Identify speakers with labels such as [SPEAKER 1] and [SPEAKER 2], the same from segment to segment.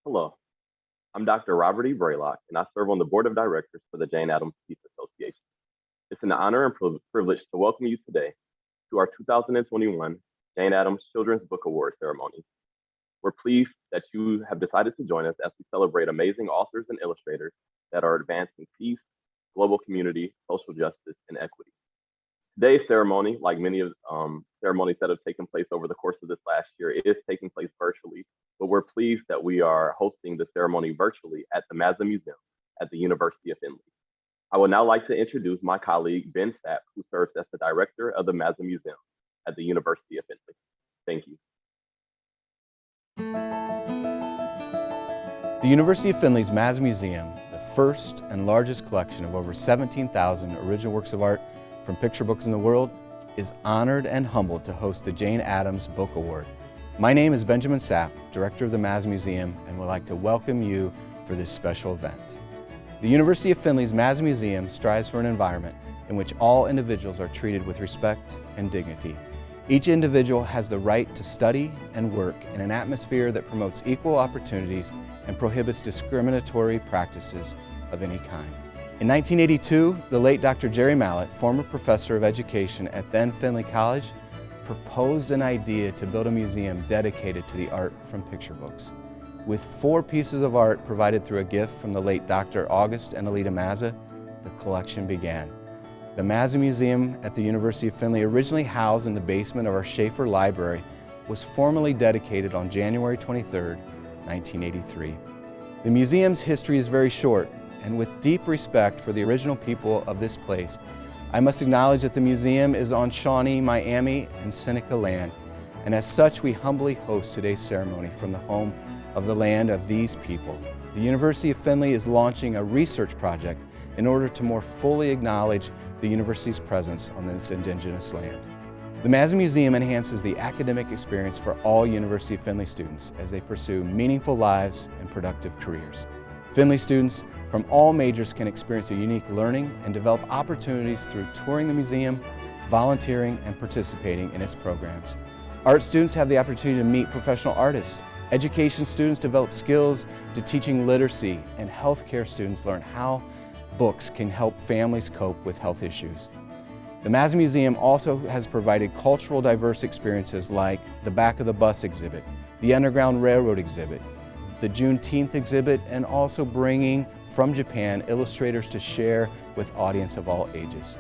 [SPEAKER 1] Hello, I'm Dr. Robert E. Braylock, and I serve on the Board of Directors for the Jane Addams Peace Association. It's an honor and privilege to welcome you today to our 2021 Jane Addams Children's Book Award ceremony. We're pleased that you have decided to join us as we celebrate amazing authors and illustrators that are advancing peace, global community, social justice, and equity. Today's ceremony, like many of ceremonies that have taken place over the course of this last year, is taking place virtually, but we're pleased that we are hosting the ceremony virtually at the Mazza Museum at the University of Findlay. I would now like to introduce my colleague, Ben Sapp, who serves as the director of the Mazza Museum at the University of Findlay. Thank you.
[SPEAKER 2] The University of Findlay's Mazza Museum, the first and largest collection of over 17,000 original works of art from picture books in the world, is honored and humbled to host the Jane Addams Book Award. My name is Benjamin Sapp, director of the Mazza Museum, and would like to welcome you for this special event. The University of Findlay's Mazza Museum strives for an environment in which all individuals are treated with respect and dignity. Each individual has the right to study and work in an atmosphere that promotes equal opportunities and prohibits discriminatory practices of any kind. In 1982, the late Dr. Jerry Mallett, former professor of education at then Findlay College, proposed an idea to build a museum dedicated to the art from picture books. With 4 pieces of art provided through a gift from the late Dr. August and Alida Mazza, the collection began. The Mazza Museum at the University of Findlay, originally housed in the basement of our Schaefer Library, was formally dedicated on January 23, 1983. The museum's history is very short, and with deep respect for the original people of this place, I must acknowledge that the museum is on Shawnee, Miami, and Seneca land, and as such we humbly host today's ceremony from the home of the land of these people. The University of Findlay is launching a research project in order to more fully acknowledge the university's presence on this indigenous land. The Mazza Museum enhances the academic experience for all University of Findlay students as they pursue meaningful lives and productive careers. Findlay students from all majors can experience a unique learning and develop opportunities through touring the museum, volunteering, and participating in its programs. Art students have the opportunity to meet professional artists. Education students develop skills to teaching literacy, and healthcare students learn how books can help families cope with health issues. The Mazza Museum also has provided cultural diverse experiences like the Back of the Bus exhibit, the Underground Railroad exhibit, the Juneteenth exhibit, and also bringing from Japan illustrators to share with audience of all ages.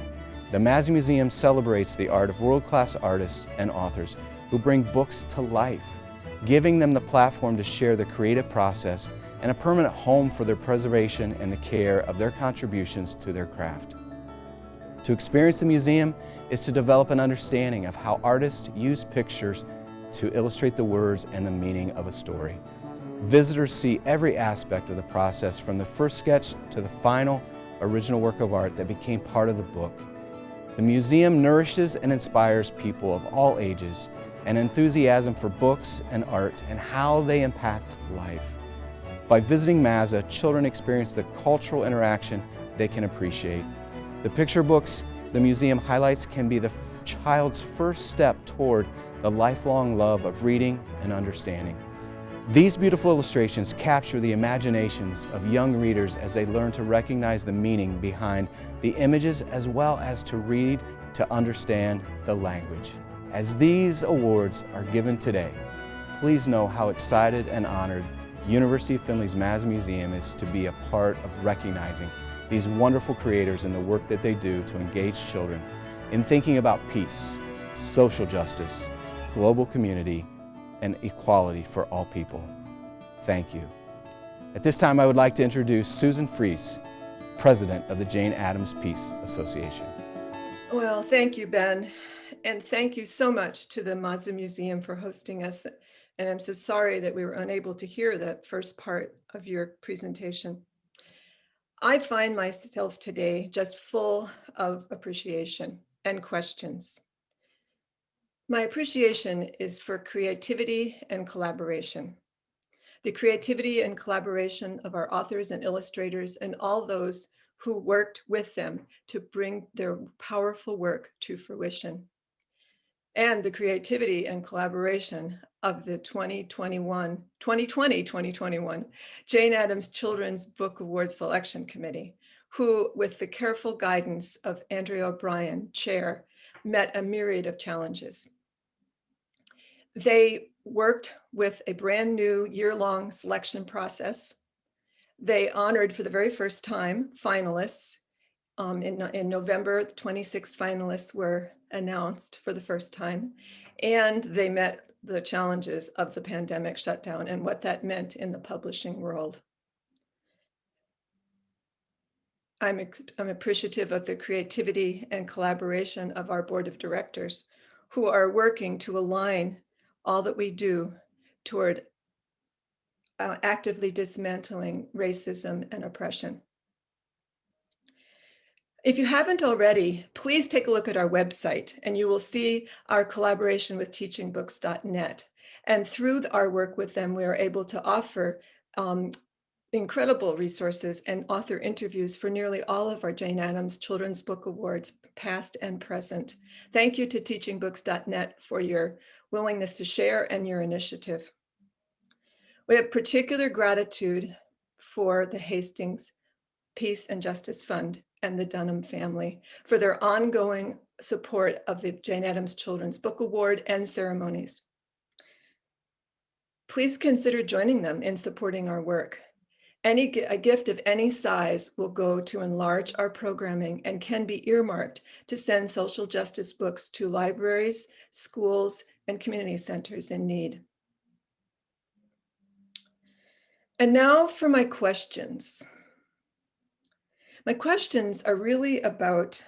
[SPEAKER 2] The Mazza Museum celebrates the art of world-class artists and authors who bring books to life, giving them the platform to share the creative process and a permanent home for their preservation and the care of their contributions to their craft. To experience the museum is to develop an understanding of how artists use pictures to illustrate the words and the meaning of a story. Visitors see every aspect of the process from the first sketch to the final original work of art that became part of the book. The museum nourishes and inspires people of all ages and enthusiasm for books and art and how they impact life. By visiting Mazza, children experience the cultural interaction they can appreciate. The picture books the museum highlights can be the child's first step toward the lifelong love of reading and understanding. These beautiful illustrations capture the imaginations of young readers as they learn to recognize the meaning behind the images as well as to read to understand the language. As these awards are given today, please know how excited and honored University of Findlay's Mazza Museum is to be a part of recognizing these wonderful creators and the work that they do to engage children in thinking about peace, social justice, global community, and equality for all people. Thank you. At this time, I would like to introduce Susan Fries, President of the Jane Addams Peace Association.
[SPEAKER 3] Well, thank you, Ben, and thank you so much to the Mazza Museum for hosting us. And I'm so sorry that we were unable to hear that first part of your presentation. I find myself today just full of appreciation and questions. My appreciation is for creativity and collaboration. The creativity and collaboration of our authors and illustrators and all those who worked with them to bring their powerful work to fruition. and the creativity and collaboration of the 2020-2021 Jane Addams Children's Book Award Selection Committee, who, with the careful guidance of Andrea O'Brien, chair, met a myriad of challenges. They worked with a brand new year-long selection process. They honored for the very first time finalists. In November, the 26 finalists were announced for the first time, and they met the challenges of the pandemic shutdown and what that meant in the publishing world. I'm appreciative of the creativity and collaboration of our board of directors, who are working to align all that we do toward actively dismantling racism and oppression. If you haven't already, please take a look at our website and you will see our collaboration with teachingbooks.net. And through our work with them, we are able to offer incredible resources and author interviews for nearly all of our Jane Addams Children's Book Awards, past and present. Thank you to teachingbooks.net for your willingness to share and your initiative. We have particular gratitude for the Hastings Peace and Justice Fund and the Dunham family for their ongoing support of the Jane Addams Children's Book Award and ceremonies. Please consider joining them in supporting our work. A gift of any size will go to enlarge our programming and can be earmarked to send social justice books to libraries, schools, and community centers in need. And now for my questions. My questions are really about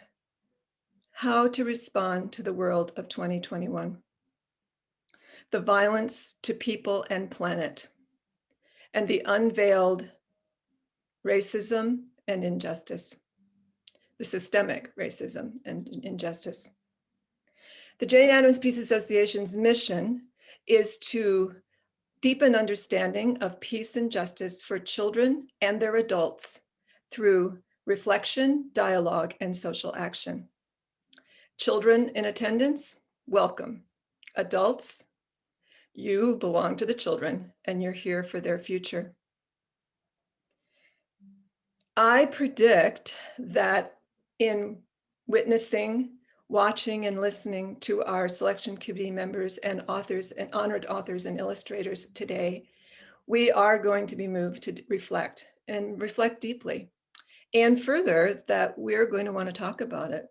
[SPEAKER 3] how to respond to the world of 2021, the violence to people and planet, and the unveiled racism and injustice, the systemic racism and injustice. The Jane Addams Peace Association's mission is to deepen understanding of peace and justice for children and their adults through reflection, dialogue, and social action. Children in attendance, welcome. Adults, you belong to the children and you're here for their future. I predict that in witnessing, watching, and listening to our selection committee members and authors and honored authors and illustrators today, we are going to be moved to reflect and reflect deeply. And further, that we're going to want to talk about it.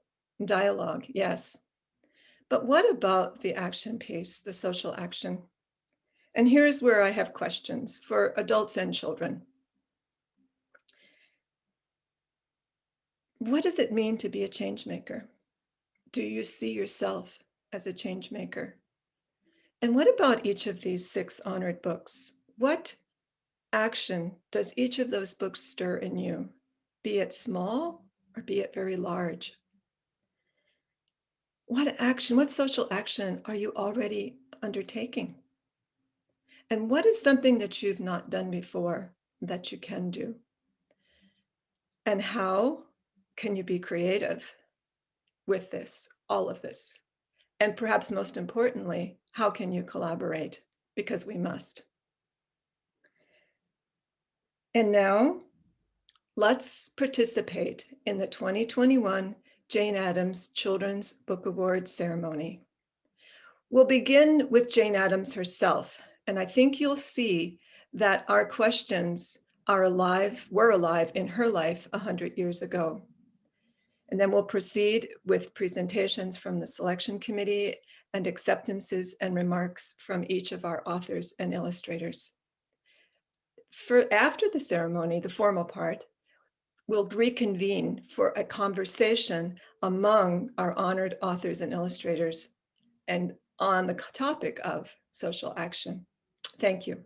[SPEAKER 3] Dialogue, yes. But what about the action piece, the social action? And here's where I have questions for adults and children. What does it mean to be a change maker? Do you see yourself as a change maker? And what about each of these 6 honored books? What action does each of those books stir in you, be it small or be it very large? What action, what social action are you already undertaking? And what is something that you've not done before that you can do? And how can you be creative with this, all of this? And perhaps most importantly, how can you collaborate? Because we must. And now, let's participate in the 2021 Jane Addams Children's Book Award ceremony. We'll begin with Jane Addams herself, and I think you'll see that our questions are alive, were alive in her life 100 years ago. And then we'll proceed with presentations from the selection committee and acceptances and remarks from each of our authors and illustrators. After the ceremony, the formal part, we'll reconvene for a conversation among our honored authors and illustrators and on the topic of social action. Thank you.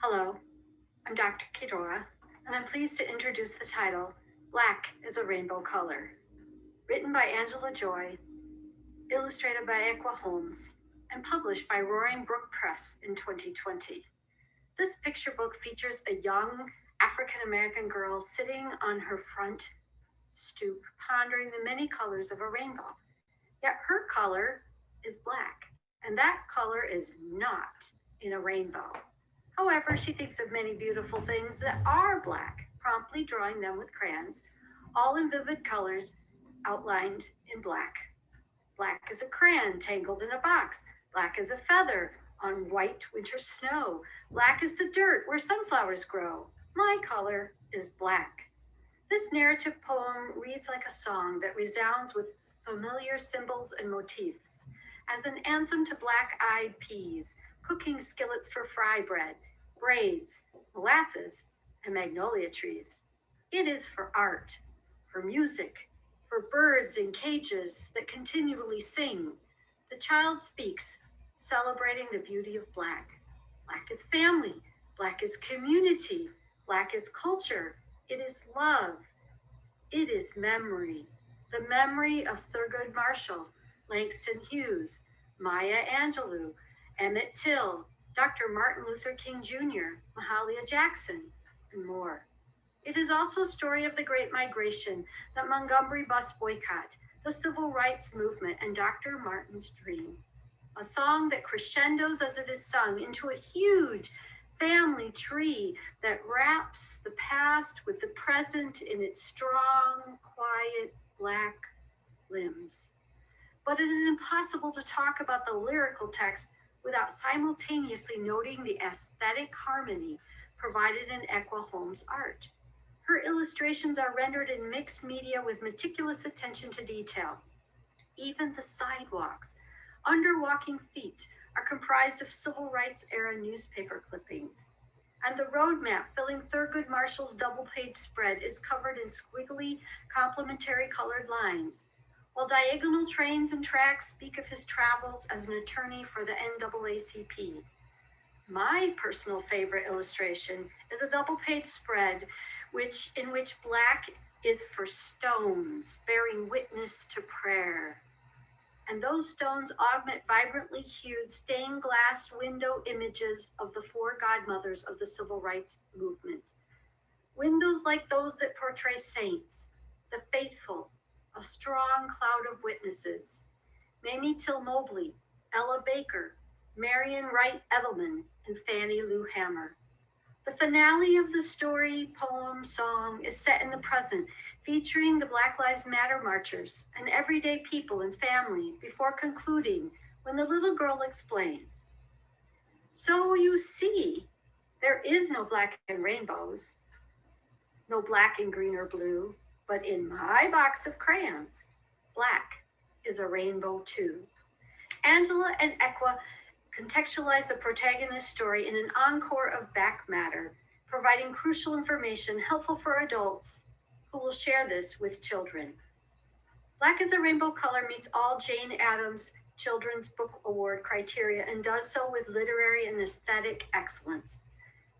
[SPEAKER 4] Hello, I'm Dr. Kidora, and I'm pleased to introduce the title, Black is a Rainbow Color. Written by Angela Joy, illustrated by Equa Holmes, and published by Roaring Brook Press in 2020. This picture book features a young African-American girl sitting on her front stoop, pondering the many colors of a rainbow. Yet her color is black, and that color is not in a rainbow. However, she thinks of many beautiful things that are black, promptly drawing them with crayons, all in vivid colors outlined in black. Black as a crayon tangled in a box. Black as a feather on white winter snow. Black as the dirt where sunflowers grow. My color is black. This narrative poem reads like a song that resounds with familiar symbols and motifs, as an anthem to black-eyed peas, cooking skillets for fry bread, braids, molasses, and magnolia trees. It is for art, for music, for birds in cages that continually sing. The child speaks, celebrating the beauty of black. Black is family, black is community, black is culture, it is love, it is memory. The memory of Thurgood Marshall, Langston Hughes, Maya Angelou, Emmett Till, Dr. Martin Luther King Jr., Mahalia Jackson, and more. It is also a story of the Great Migration, the Montgomery bus boycott, the Civil Rights Movement, and Dr. Martin's dream. A song that crescendos as it is sung into a huge family tree that wraps the past with the present in its strong, quiet, black limbs. But it is impossible to talk about the lyrical text without simultaneously noting the aesthetic harmony provided in Equa Holmes' art. Her illustrations are rendered in mixed media with meticulous attention to detail. Even the sidewalks, under walking feet, are comprised of civil rights era newspaper clippings. And the road map filling Thurgood Marshall's double-page spread is covered in squiggly, complementary colored lines, while diagonal trains and tracks speak of his travels as an attorney for the NAACP. My personal favorite illustration is a double-page spread in which black is for stones, bearing witness to prayer. And those stones augment vibrantly hued stained glass window images of the four godmothers of the civil rights movement. Windows like those that portray saints, the faithful, a strong cloud of witnesses. Mamie Till Mobley, Ella Baker, Marion Wright Edelman, and Fannie Lou Hammer. The finale of the story, poem, song is set in the present, featuring the Black Lives Matter marchers and everyday people and family before concluding when the little girl explains. So you see, there is no black and rainbows, no black and green or blue, but in my box of crayons, black is a rainbow too. Angela and Equa contextualize the protagonist's story in an encore of back matter, providing crucial information helpful for adults who will share this with children. Black is a Rainbow Color meets all Jane Addams Children's Book Award criteria and does so with literary and aesthetic excellence.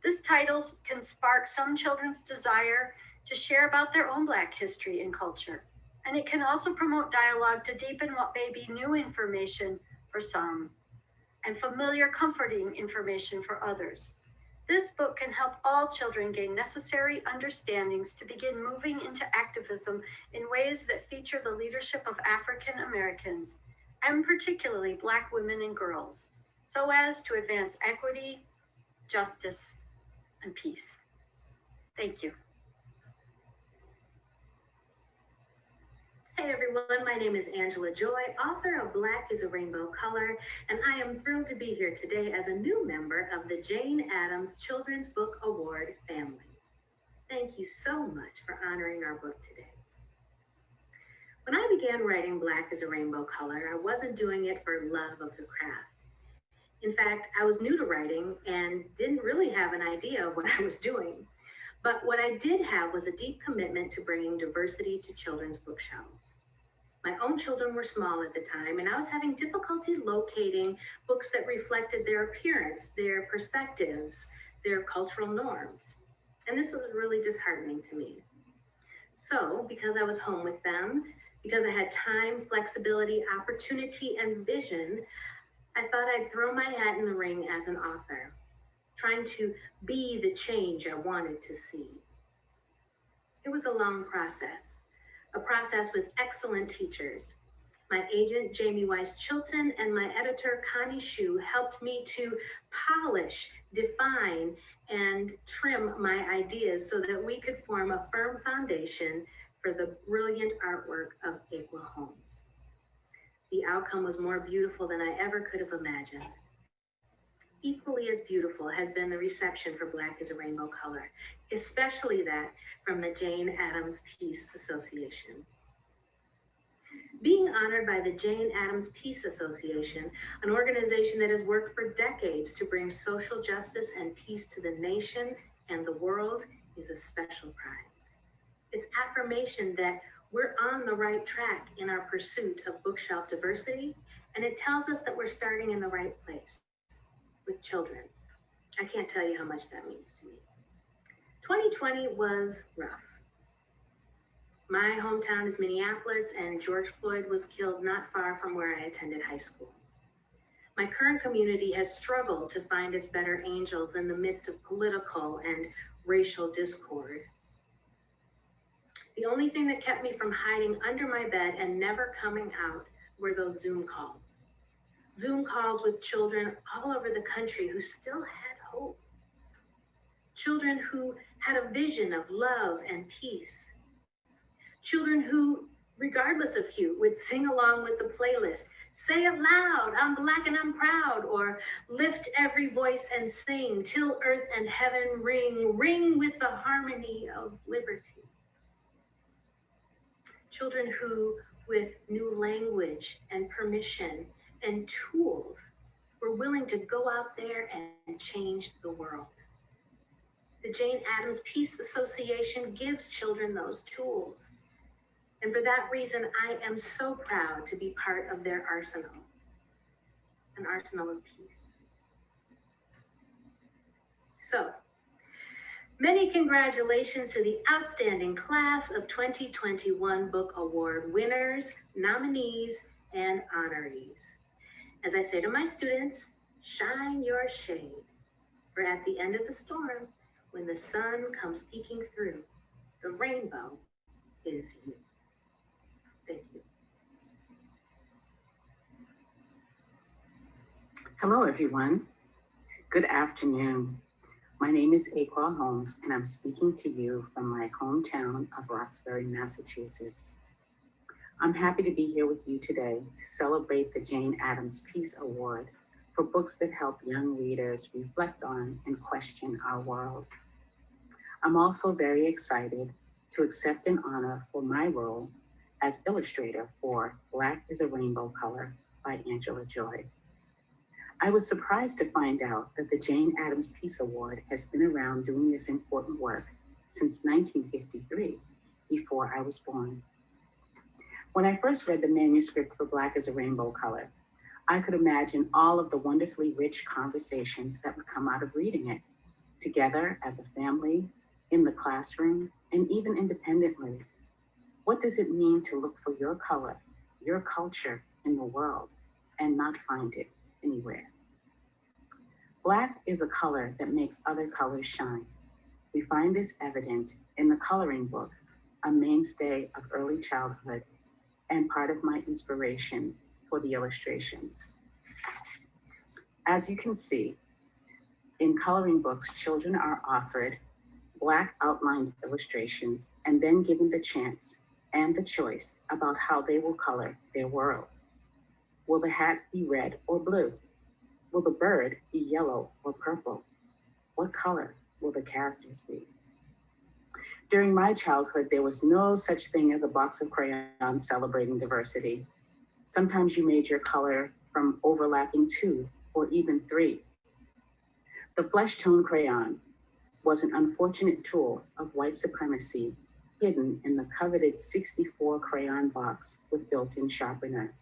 [SPEAKER 4] This title can spark some children's desire to share about their own Black history and culture, and it can also promote dialogue to deepen what may be new information for some and familiar, comforting information for others. This book can help all children gain necessary understandings to begin moving into activism in ways that feature the leadership of African Americans, and particularly Black women and girls, so as to advance equity, justice, and peace. Thank you.
[SPEAKER 5] Hey everyone, my name is Angela Joy, author of Black is a Rainbow Color, and I am thrilled to be here today as a new member of the Jane Addams Children's Book Award family. Thank you so much for honoring our book today. When I began writing Black is a Rainbow Color, I wasn't doing it for love of the craft. In fact, I was new to writing and didn't really have an idea of what I was doing. But what I did have was a deep commitment to bringing diversity to children's bookshelves. My own children were small at the time, and I was having difficulty locating books that reflected their appearance, their perspectives, their cultural norms. And this was really disheartening to me. So, because I was home with them, because I had time, flexibility, opportunity, and vision, I thought I'd throw my hat in the ring as an author, trying to be the change I wanted to see. It was a long process, a process with excellent teachers. My agent, Jamie Weiss-Chilton, and my editor, Connie Shu, helped me to polish, define, and trim my ideas so that we could form a firm foundation for the brilliant artwork of Aqua Holmes. The outcome was more beautiful than I ever could have imagined. Equally as beautiful has been the reception for Black is a Rainbow Color, especially that from the Jane Addams Peace Association. Being honored by the Jane Addams Peace Association, an organization that has worked for decades to bring social justice and peace to the nation and the world, is a special prize. It's affirmation that we're on the right track in our pursuit of bookshelf diversity, and it tells us that we're starting in the right place with children. I can't tell you how much that means to me. 2020 was rough. My hometown is Minneapolis, and George Floyd was killed not far from where I attended high school. My current community has struggled to find its better angels in the midst of political and racial discord. The only thing that kept me from hiding under my bed and never coming out were those Zoom calls. Zoom calls with children all over the country who still had hope. Children who had a vision of love and peace. Children who, regardless of hue, would sing along with the playlist, say it loud, I'm Black and I'm proud, or lift every voice and sing till earth and heaven ring, ring with the harmony of liberty. Children who, with new language and permission and tools, were willing to go out there and change the world. The Jane Addams Peace Association gives children those tools. And for that reason, I am so proud to be part of their arsenal, an arsenal of peace. So, many congratulations to the outstanding class of 2021 Book Award winners, nominees, and honorees. As I say to my students, shine your shade, for at the end of the storm, when the sun comes peeking through, the rainbow is you. Thank you.
[SPEAKER 6] Hello, everyone. Good afternoon. My name is Aqua Holmes, and I'm speaking to you from my hometown of Roxbury, Massachusetts. I'm happy to be here with you today to celebrate the Jane Addams Peace Award for books that help young readers reflect on and question our world. I'm also very excited to accept an honor for my role as illustrator for Black is a Rainbow Color by Angela Joy. I was surprised to find out that the Jane Addams Peace Award has been around doing this important work since 1953, before I was born. When I first read the manuscript for Black is a Rainbow Color, I could imagine all of the wonderfully rich conversations that would come out of reading it, together as a family, in the classroom, and even independently. What does it mean to look for your color, your culture in the world, and not find it anywhere? Black is a color that makes other colors shine. We find this evident in the coloring book, a mainstay of early childhood and part of my inspiration for the illustrations. As you can see, in coloring books, children are offered Black outlined illustrations and then given the chance and the choice about how they will color their world. Will the hat be red or blue? Will the bird be yellow or purple? What color will the characters be? During my childhood, there was no such thing as a box of crayons celebrating diversity. Sometimes you made your color from overlapping 2 or even 3. The flesh tone crayon was an unfortunate tool of white supremacy hidden in the coveted 64 crayon box with built-in sharpener.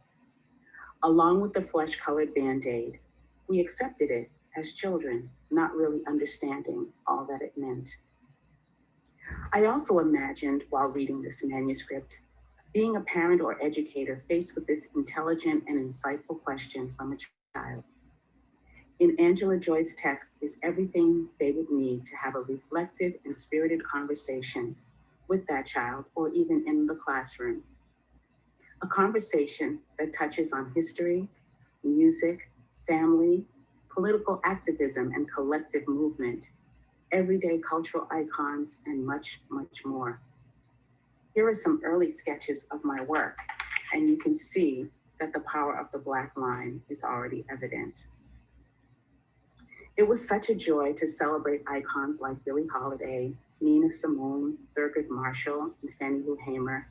[SPEAKER 6] Along with the flesh-colored Band-Aid, we accepted it as children, not really understanding all that it meant. I also imagined while reading this manuscript, being a parent or educator faced with this intelligent and insightful question from a child. In Angela Joy's text is everything they would need to have a reflective and spirited conversation with that child or even in the classroom. A conversation that touches on history, music, family, political activism and collective movement, everyday cultural icons, and much, much more. Here are some early sketches of my work, and you can see that the power of the Black line is already evident. It was such a joy to celebrate icons like Billie Holiday, Nina Simone, Thurgood Marshall, and Fannie Lou Hamer,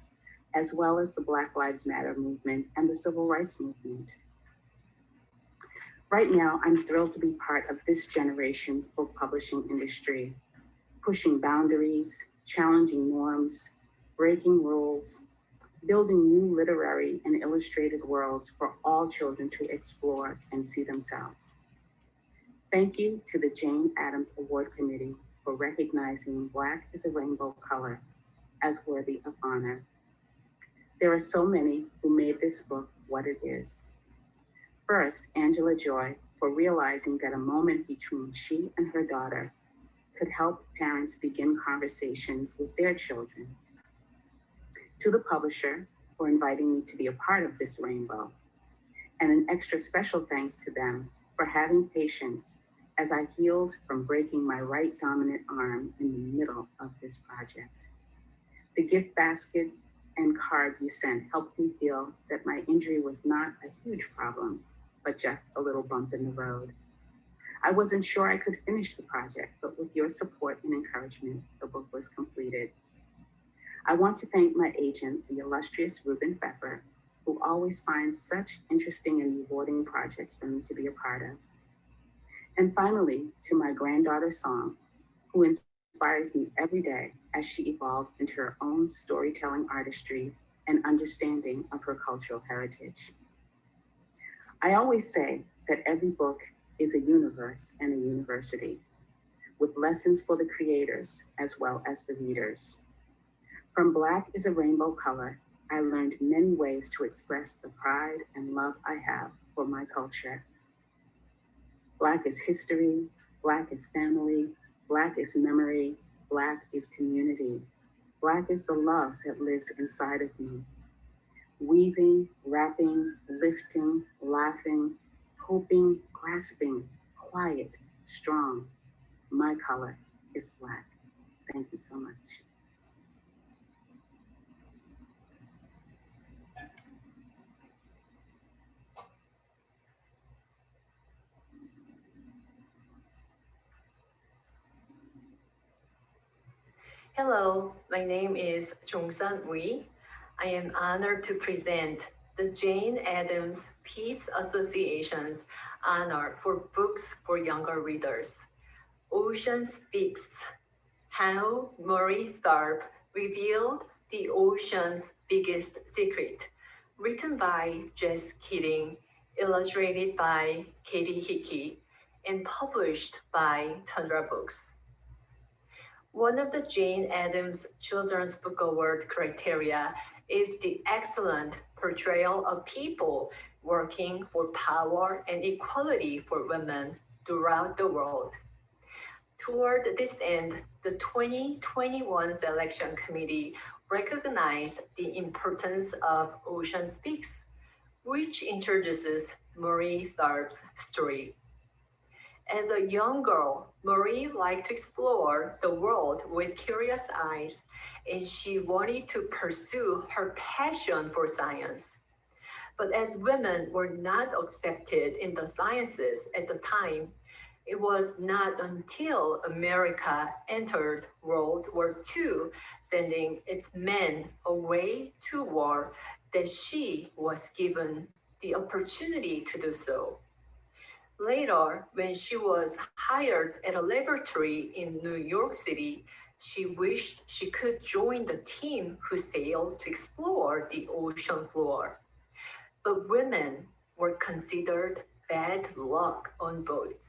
[SPEAKER 6] as well as the Black Lives Matter movement and the Civil Rights movement. Right now, I'm thrilled to be part of this generation's book publishing industry, pushing boundaries, challenging norms, breaking rules, building new literary and illustrated worlds for all children to explore and see themselves. Thank you to the Jane Addams Award Committee for recognizing Black as a Rainbow Color as worthy of honor. There are so many who made this book what it is. First, Angela Joy, for realizing that a moment between she and her daughter could help parents begin conversations with their children. To the publisher, for inviting me to be a part of this rainbow. And an extra special thanks to them for having patience as I healed from breaking my right dominant arm in the middle of this project. The gift basket and card you sent helped me feel that my injury was not a huge problem, but just a little bump in the road. I wasn't sure I could finish the project, but with your support and encouragement, the book was completed. I want to thank my agent, the illustrious Ruben Pfeffer, who always finds such interesting and rewarding projects for me to be a part of. And finally, to my granddaughter Song, who inspires me every day as she evolves into her own storytelling artistry and understanding of her cultural heritage. I always say that every book is a universe and a university, with lessons for the creators as well as the readers. From Black is a Rainbow Color, I learned many ways to express the pride and love I have for my culture. Black is history, Black is family, Black is memory, Black is community. Black is the love that lives inside of me. Weaving, wrapping, lifting, laughing, hoping, grasping, quiet, strong. My color is Black. Thank you so much.
[SPEAKER 7] Hello, my name is Jongsun Ui. I am honored to present the Jane Addams Peace Association's honor for books for younger readers. Ocean Speaks: How Murray Tharp Revealed the Ocean's Biggest Secret, written by Jess Keating, illustrated by Katie Hickey, and published by Tundra Books. One of the Jane Addams Children's Book Award criteria is the excellent portrayal of people working for power and equality for women throughout the world. Toward this end, the 2021 selection committee recognized the importance of Ocean Speaks, which introduces Murray Tharp's story. As a young girl, Marie liked to explore the world with curious eyes, and she wanted to pursue her passion for science. But as women were not accepted in the sciences at the time, it was not until America entered World War II, sending its men away to war, that she was given the opportunity to do so. Later, when she was hired at a laboratory in New York City, she wished she could join the team who sailed to explore the ocean floor. But women were considered bad luck on boats.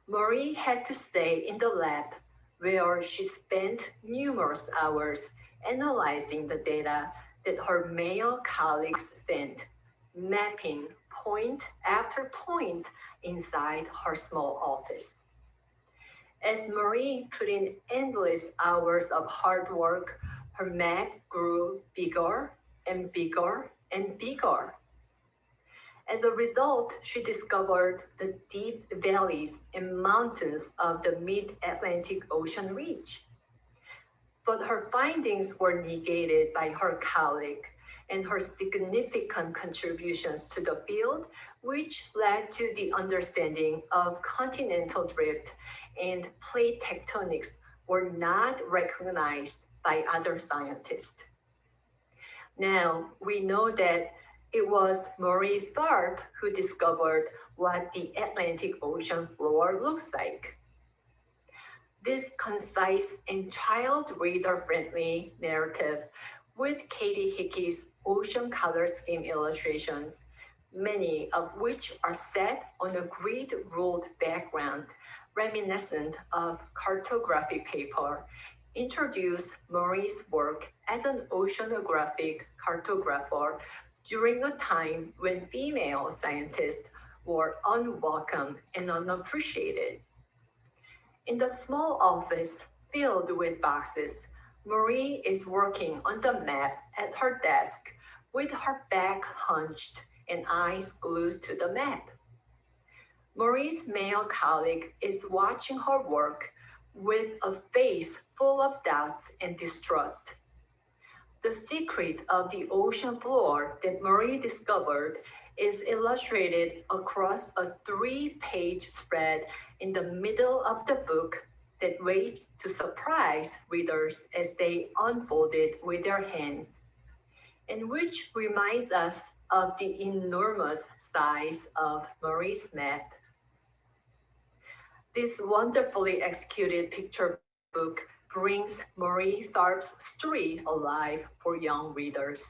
[SPEAKER 7] Marie had to stay in the lab where she spent numerous hours analyzing the data that her male colleagues sent, mapping point after point inside her small office. As Marie put in endless hours of hard work, her map grew bigger and bigger and bigger. As a result, she discovered the deep valleys and mountains of the mid-Atlantic Ocean ridge. But her findings were negated by her colleague and her significant contributions to the field, which led to the understanding of continental drift and plate tectonics were not recognized by other scientists. Now, we know that it was Marie Tharp who discovered what the Atlantic Ocean floor looks like. This concise and child reader-friendly narrative with Katie Hickey's ocean color scheme illustrations, many of which are set on a grid-ruled background reminiscent of cartography paper, introduced Marie's work as an oceanographic cartographer during a time when female scientists were unwelcome and unappreciated. In the small office filled with boxes, Marie is working on the map at her desk with her back hunched and eyes glued to the map. Marie's male colleague is watching her work with a face full of doubts and distrust. The secret of the ocean floor that Marie discovered is illustrated across a 3-page spread in the middle of the book that waits to surprise readers as they unfold it with their hands, and which reminds us of the enormous size of Marie's map. This wonderfully executed picture book brings Marie Tharp's story alive for young readers.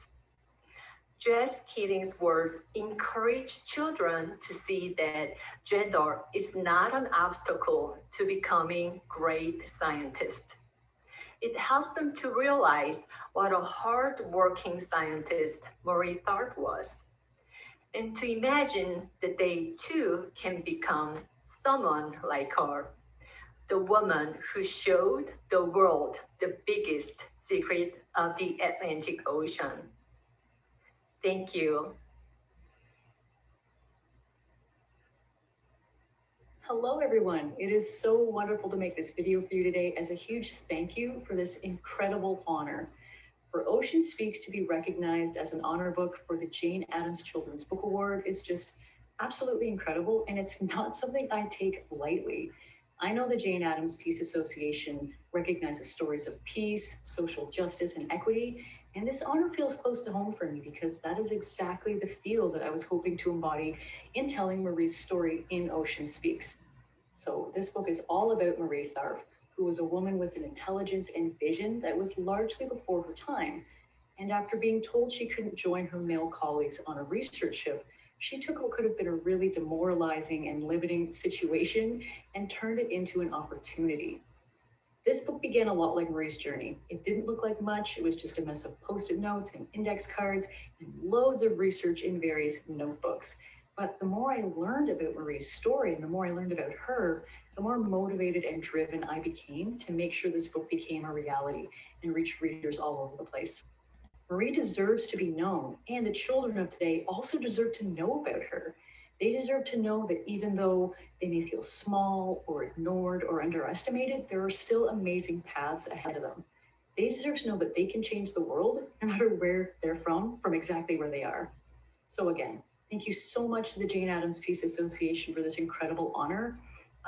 [SPEAKER 7] Jess Keating's words encourage children to see that gender is not an obstacle to becoming great scientists. It helps them to realize what a hard-working scientist Marie Tharp was, and to imagine that they too can become someone like her, the woman who showed the world the biggest secret of the Atlantic Ocean. Thank you.
[SPEAKER 8] Hello, everyone. It is so wonderful to make this video for you today as a huge thank you for this incredible honor. For Ocean Speaks to be recognized as an honor book for the Jane Addams Children's Book Award is just absolutely incredible, and it's not something I take lightly. I know the Jane Addams Peace Association recognizes stories of peace, social justice, and equity, and this honor feels close to home for me because that is exactly the feel that I was hoping to embody in telling Marie's story in Ocean Speaks. So this book is all about Marie Tharp, who was a woman with an intelligence and vision that was largely before her time. And after being told she couldn't join her male colleagues on a research ship, she took what could have been a really demoralizing and limiting situation and turned it into an opportunity. This book began a lot like Marie's journey. It didn't look like much. It was just a mess of Post-it notes and index cards and loads of research in various notebooks. But the more I learned about Marie's story and the more I learned about her, the more motivated and driven I became to make sure this book became a reality and reached readers all over the place. Marie deserves to be known, and the children of today also deserve to know about her. They deserve to know that even though they may feel small or ignored or underestimated, there are still amazing paths ahead of them. They deserve to know that they can change the world no matter where they're from exactly where they are. So again, thank you so much to the Jane Addams Peace Association for this incredible honor.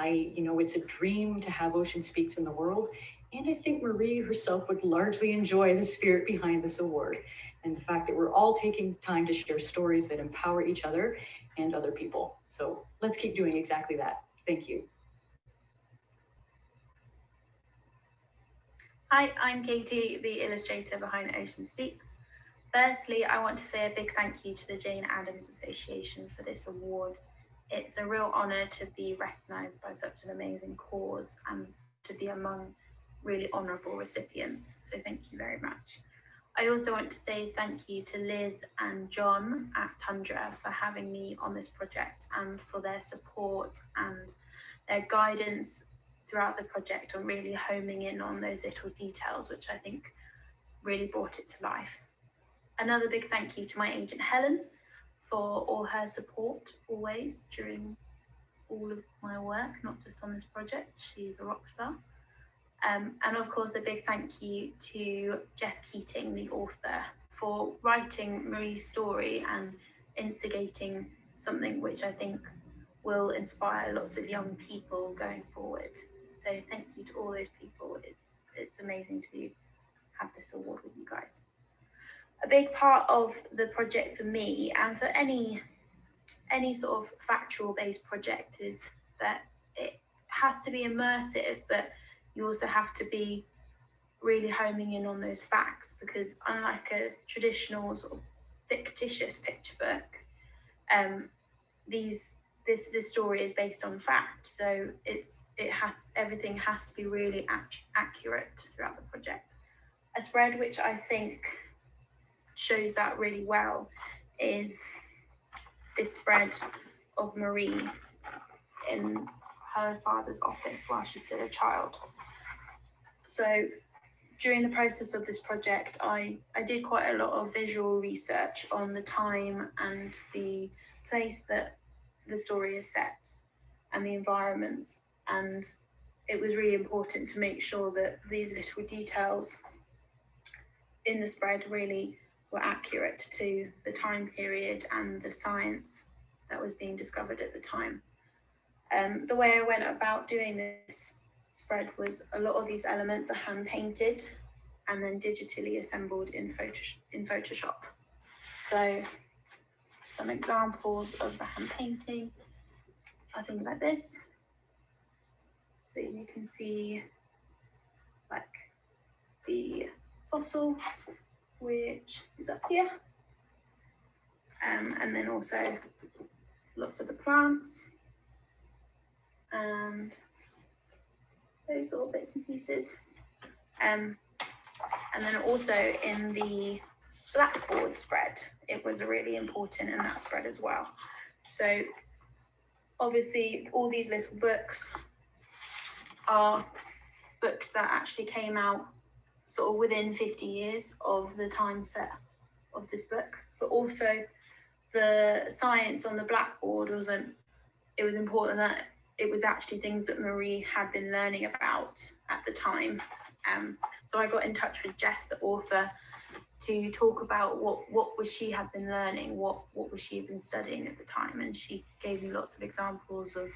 [SPEAKER 8] It's a dream to have Ocean Speaks in the world, and I think Marie herself would largely enjoy the spirit behind this award and the fact that we're all taking time to share stories that empower each other and other people. So let's keep doing exactly that. Thank you.
[SPEAKER 9] Hi, I'm Katie, the illustrator behind Ocean Speaks. Firstly, I want to say a big thank you to the Jane Addams Association for this award. It's a real honour to be recognised by such an amazing cause and to be among really honourable recipients. So thank you very much. I also want to say thank you to Liz and John at Tundra for having me on this project and for their support and their guidance throughout the project on really homing in on those little details, which I think really brought it to life. Another big thank you to my agent Helen for all her support always during all of my work, not just on this project. She's a rock star. And of course, a big thank you to Jess Keating, the author, for writing Marie's story and instigating something which I think will inspire lots of young people going forward. So thank you to all those people. It's amazing to have this award with you guys. A big part of the project for me and for any sort of factual based project is that it has to be immersive, but you also have to be really homing in on those facts, because unlike a traditional sort of fictitious picture book, this story is based on fact. So everything has to be really accurate throughout the project. A spread which I think shows that really well is this spread of Marie in her father's office while she's still a child. So during the process of this project, I did quite a lot of visual research on the time and the place that the story is set and the environments. And it was really important to make sure that these little details in the spread really were accurate to the time period and the science that was being discovered at the time. The way I went about doing this spread was a lot of these elements are hand painted and then digitally assembled in Photoshop. So some examples of the hand painting are things like this. So you can see like the fossil, which is up here. And then also lots of the plants and those sort of bits and pieces. And then also in the Blackboard spread, it was really important in that spread as well. So obviously all these little books are books that actually came out sort of within 50 years of the time set of this book, but also the science on the Blackboard it was important that it was actually things that Marie had been learning about at the time. So I got in touch with Jess, the author, to talk about what was she had been learning, what was she been studying at the time, and she gave me lots of examples of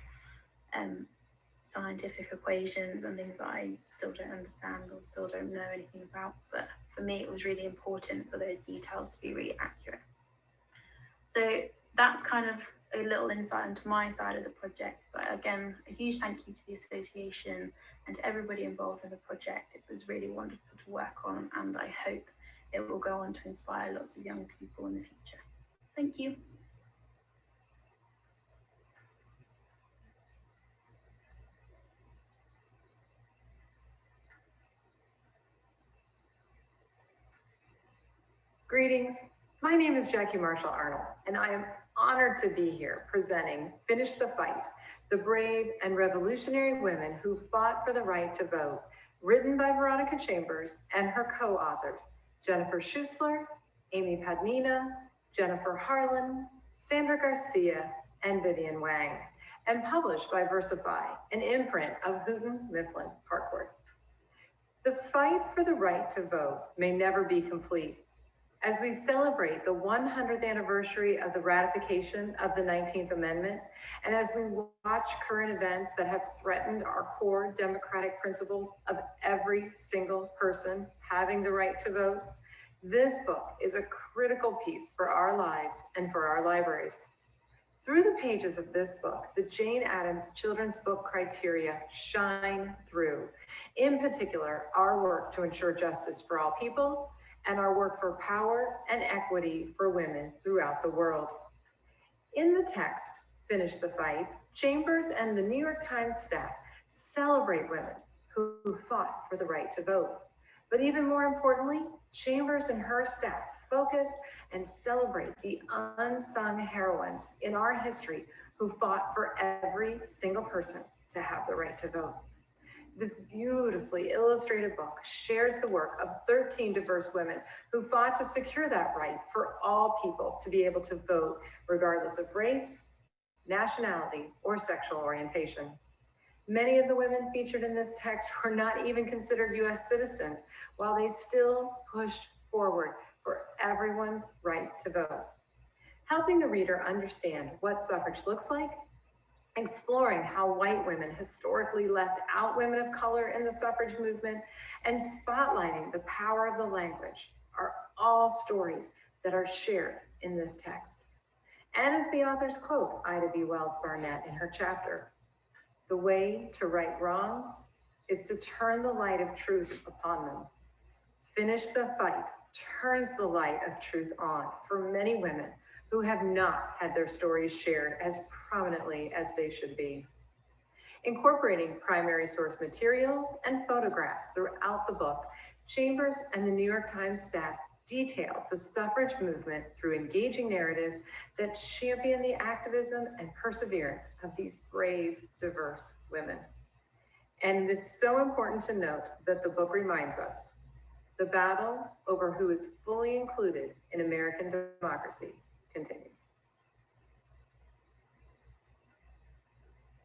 [SPEAKER 9] scientific equations and things that I still don't understand or still don't know anything about. But for me, it was really important for those details to be really accurate. So that's kind of a little insight into my side of the project. But again, a huge thank you to the association and to everybody involved in the project. It was really wonderful to work on, and I hope it will go on to inspire lots of young people in the future. Thank you.
[SPEAKER 10] Greetings, my name is Jackie Marshall Arnold, and I am honored to be here presenting Finish the Fight, the brave and revolutionary women who fought for the right to vote, written by Veronica Chambers and her co-authors, Jennifer Schuessler, Amy Padnina, Jennifer Harlan, Sandra Garcia, and Vivian Wang, and published by Versify, an imprint of Houghton Mifflin Harcourt. The fight for the right to vote may never be complete. As we celebrate the 100th anniversary of the ratification of the 19th Amendment, and as we watch current events that have threatened our core democratic principles of every single person having the right to vote, this book is a critical piece for our lives and for our libraries. Through the pages of this book, the Jane Addams Children's Book criteria shine through. In particular, our work to ensure justice for all people, and our work for power and equity for women throughout the world. In the text, Finish the Fight, Chambers and the New York Times staff celebrate women who fought for the right to vote. But even more importantly, Chambers and her staff focus and celebrate the unsung heroines in our history who fought for every single person to have the right to vote. This beautifully illustrated book shares the work of 13 diverse women who fought to secure that right for all people to be able to vote, regardless of race, nationality, or sexual orientation. Many of the women featured in this text were not even considered US citizens, while they still pushed forward for everyone's right to vote. Helping the reader understand what suffrage looks like, exploring how white women historically left out women of color in the suffrage movement, and spotlighting the power of the language are all stories that are shared in this text. And as the authors quote Ida B. Wells Barnett in her chapter, "The way to right wrongs is to turn the light of truth upon them. Finish the Fight turns the light of truth on for many women who have not had their stories shared as prominently as they should be." Incorporating primary source materials and photographs throughout the book, Chambers and the New York Times staff detail the suffrage movement through engaging narratives that champion the activism and perseverance of these brave, diverse women. And it is so important to note that the book reminds us the battle over who is fully included in American democracy continues.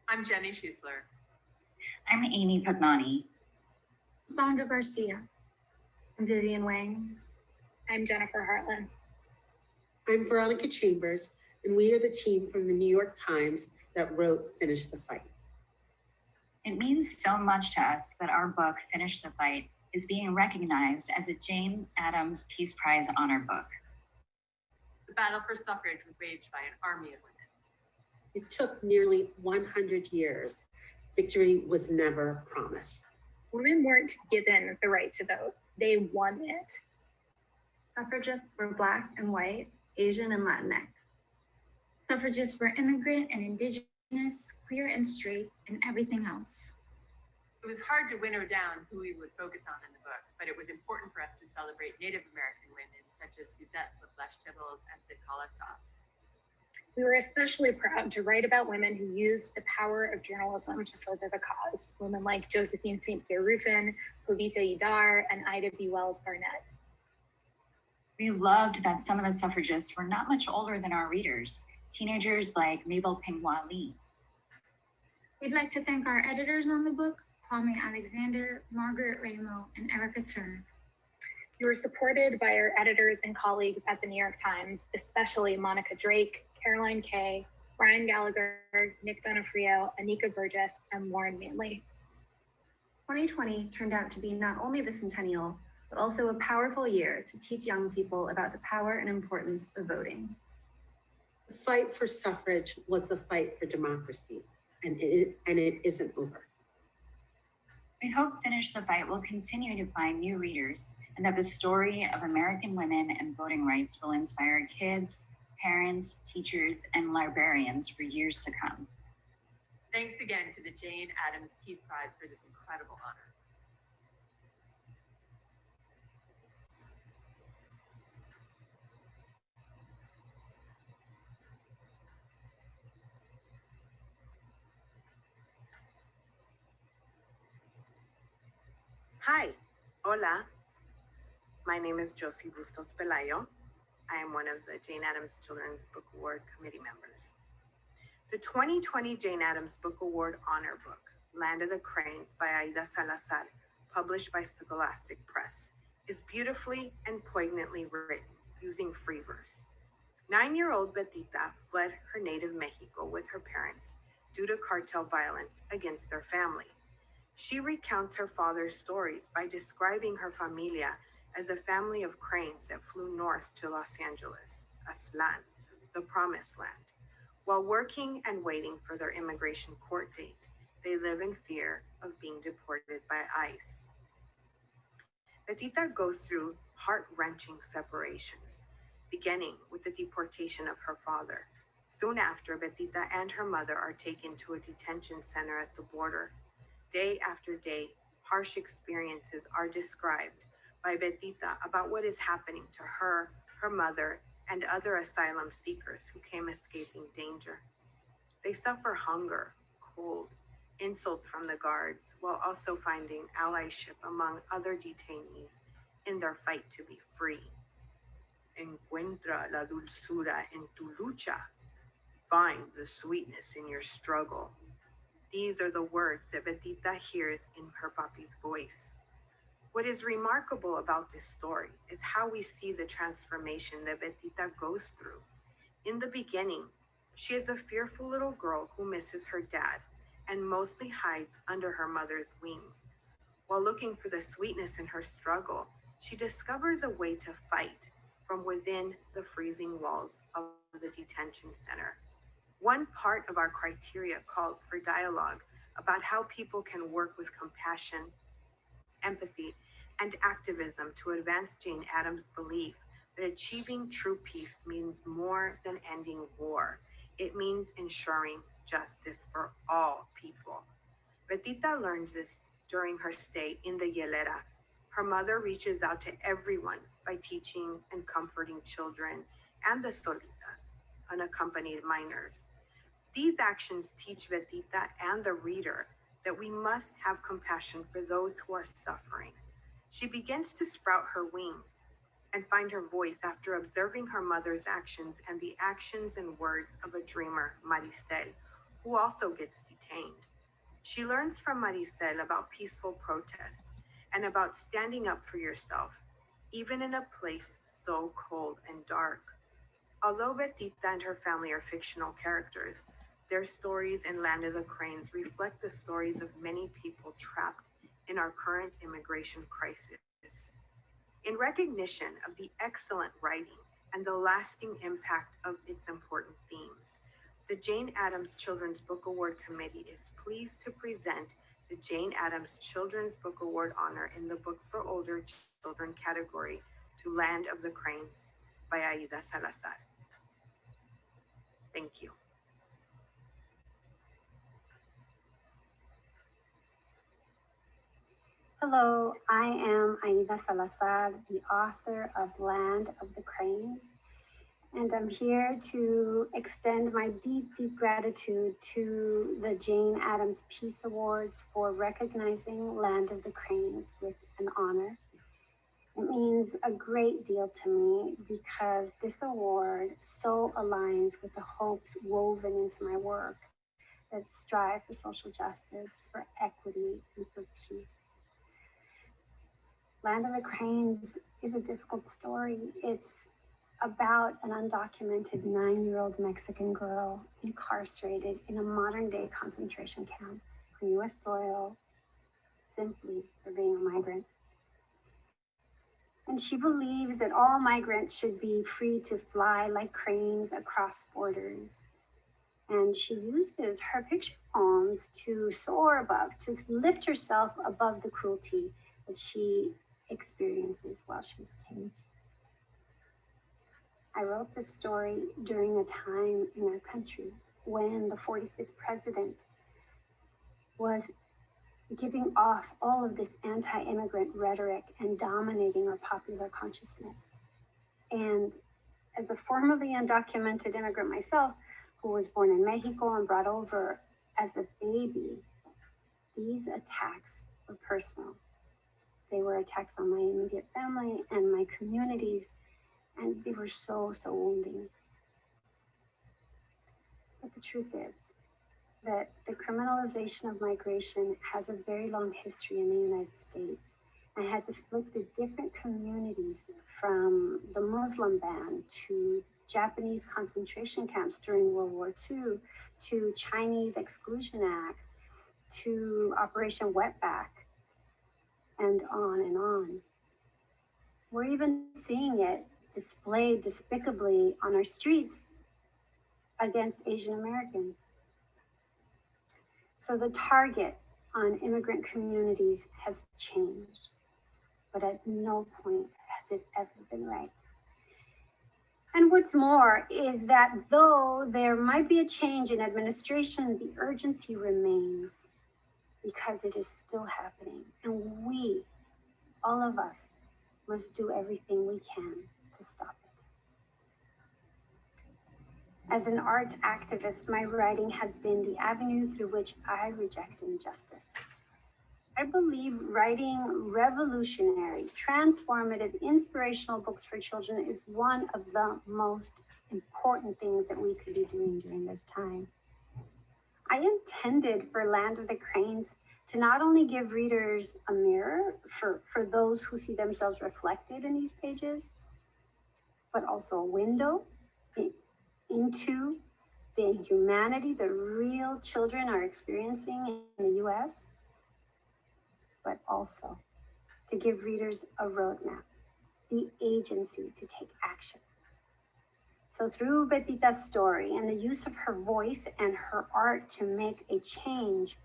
[SPEAKER 11] I'm Jenny Schuessler.
[SPEAKER 12] I'm Amy Pagnani.
[SPEAKER 13] Sandra Garcia. I'm Vivian Wang.
[SPEAKER 14] I'm Jennifer Hartland.
[SPEAKER 15] I'm Veronica Chambers, and we are the team from the New York Times that wrote Finish the Fight.
[SPEAKER 12] It means so much to us that our book, Finish the Fight, is being recognized as a Jane Addams Peace Prize honor book.
[SPEAKER 11] The battle for suffrage was waged by an army of women.
[SPEAKER 15] It took nearly 100 years. Victory was never promised.
[SPEAKER 14] Women weren't given the right to vote. They won it.
[SPEAKER 13] Suffragists were Black and white, Asian and Latinx.
[SPEAKER 9] Suffragists were immigrant and indigenous, queer and straight, and everything else.
[SPEAKER 11] It was hard to winnow down who we would focus on in the book, but it was important for us to celebrate Native American women such as Suzette LaFleche-Tibbles and Sitkala Sa.
[SPEAKER 14] We were especially proud to write about women who used the power of journalism to further the cause. Women like Josephine St. Pierre Ruffin, Jovita Idar, and Ida B. Wells Barnett.
[SPEAKER 12] We loved that some of the suffragists were not much older than our readers, teenagers like Mabel Pingwa Lee.
[SPEAKER 9] We'd like to thank our editors on the book, Kwame Alexander, Margaret Ramo, and Erica Turner.
[SPEAKER 14] We were supported by our editors and colleagues at the New York Times, especially Monica Drake, Caroline Kay, Brian Gallagher, Nick Donofrio, Anika Burgess, and Lauren Manley.
[SPEAKER 13] 2020 turned out to be not only the centennial, but also a powerful year to teach young people about the power and importance of voting.
[SPEAKER 15] The fight for suffrage was the fight for democracy, and it isn't over.
[SPEAKER 12] We hope Finish the Fight will continue to find new readers, and that the story of American women and voting rights will inspire kids, parents, teachers, and librarians for years to come.
[SPEAKER 11] Thanks again to the Jane Addams Peace Prize for this incredible honor.
[SPEAKER 16] Hi, hola. My name is Josie Bustos Pelayo. I am one of the Jane Addams Children's Book Award committee members. The 2020 Jane Addams Book Award Honor Book, Land of the Cranes by Aida Salazar, published by Scholastic Press, is beautifully and poignantly written using free verse. 9-year-old Betita fled her native Mexico with her parents due to cartel violence against their family. She recounts her father's stories by describing her familia as a family of cranes that flew north to Los Angeles, Aztlán, the promised land. While working and waiting for their immigration court date, they live in fear of being deported by ICE. Betita goes through heart-wrenching separations, beginning with the deportation of her father, Soon after, Betita and her mother are taken to a detention center at the border. Day after day, harsh experiences are described by Betita about what is happening to her, her mother, and other asylum seekers who came escaping danger. They suffer hunger, cold, insults from the guards, while also finding allyship among other detainees in their fight to be free. Encuentra la dulzura en tu lucha. Find the sweetness in your struggle. These are the words that Betita hears in her papi's voice. What is remarkable about this story is how we see the transformation that Betita goes through. In the beginning, she is a fearful little girl who misses her dad and mostly hides under her mother's wings. While looking for the sweetness in her struggle, she discovers a way to fight from within the freezing walls of the detention center. One part of our criteria calls for dialogue about how people can work with compassion, empathy, and activism to advance Jane Addams' belief that achieving true peace means more than ending war. It means ensuring justice for all people. Betita learns this during her stay in the Hielera. Her mother reaches out to everyone by teaching and comforting children and the solitas, unaccompanied minors. These actions teach Betita and the reader that we must have compassion for those who are suffering. She begins to sprout her wings and find her voice after observing her mother's actions and the actions and words of a dreamer, Maricel, who also gets detained. She learns from Maricel about peaceful protest and about standing up for yourself, even in a place so cold and dark. Although Betita and her family are fictional characters, their stories in Land of the Cranes reflect the stories of many people trapped in our current immigration crisis. In recognition of the excellent writing and the lasting impact of its important themes, the Jane Addams Children's Book Award Committee is pleased to present the Jane Addams Children's Book Award honor in the Books for Older Children category to Land of the Cranes by Aida Salazar. Thank you.
[SPEAKER 17] Hello, I am Aida Salazar, the author of Land of the Cranes, and I'm here to extend my deep, deep gratitude to the Jane Addams Peace Awards for recognizing Land of the Cranes with an honor. It means a great deal to me because this award so aligns with the hopes woven into my work that strive for social justice, for equity, and for peace. Land of the Cranes is a difficult story. It's about an undocumented 9-year-old Mexican girl incarcerated in a modern-day concentration camp on U.S. soil simply for being a migrant. And she believes that all migrants should be free to fly like cranes across borders. And she uses her picture poems to soar above, to lift herself above the cruelty that she experiences while she's caged. I wrote this story during a time in our country when the 45th president was giving off all of this anti-immigrant rhetoric and dominating our popular consciousness. And as a formerly undocumented immigrant myself, who was born in Mexico and brought over as a baby, these attacks were personal. They were attacks on my immediate family and my communities, and they were so, so wounding. But the truth is that the criminalization of migration has a very long history in the United States and has afflicted different communities, from the Muslim ban to Japanese concentration camps during World War II, to Chinese Exclusion Act, to Operation Wetback, and on and on. We're even seeing it displayed despicably on our streets against Asian Americans. So the target on immigrant communities has changed, but at no point has it ever been right. And what's more is that though there might be a change in administration, the urgency remains because it is still happening. And we, all of us, must do everything we can to stop it. As an arts activist, my writing has been the avenue through which I reject injustice. I believe writing revolutionary, transformative, inspirational books for children is one of the most important things that we could be doing during this time. I intended for Land of the Cranes to not only give readers a mirror for those who see themselves reflected in these pages, but also a window into the humanity the real children are experiencing in the US, but also to give readers a roadmap, the agency to take action. So through Betita's story and the use of her voice and her art to make a change,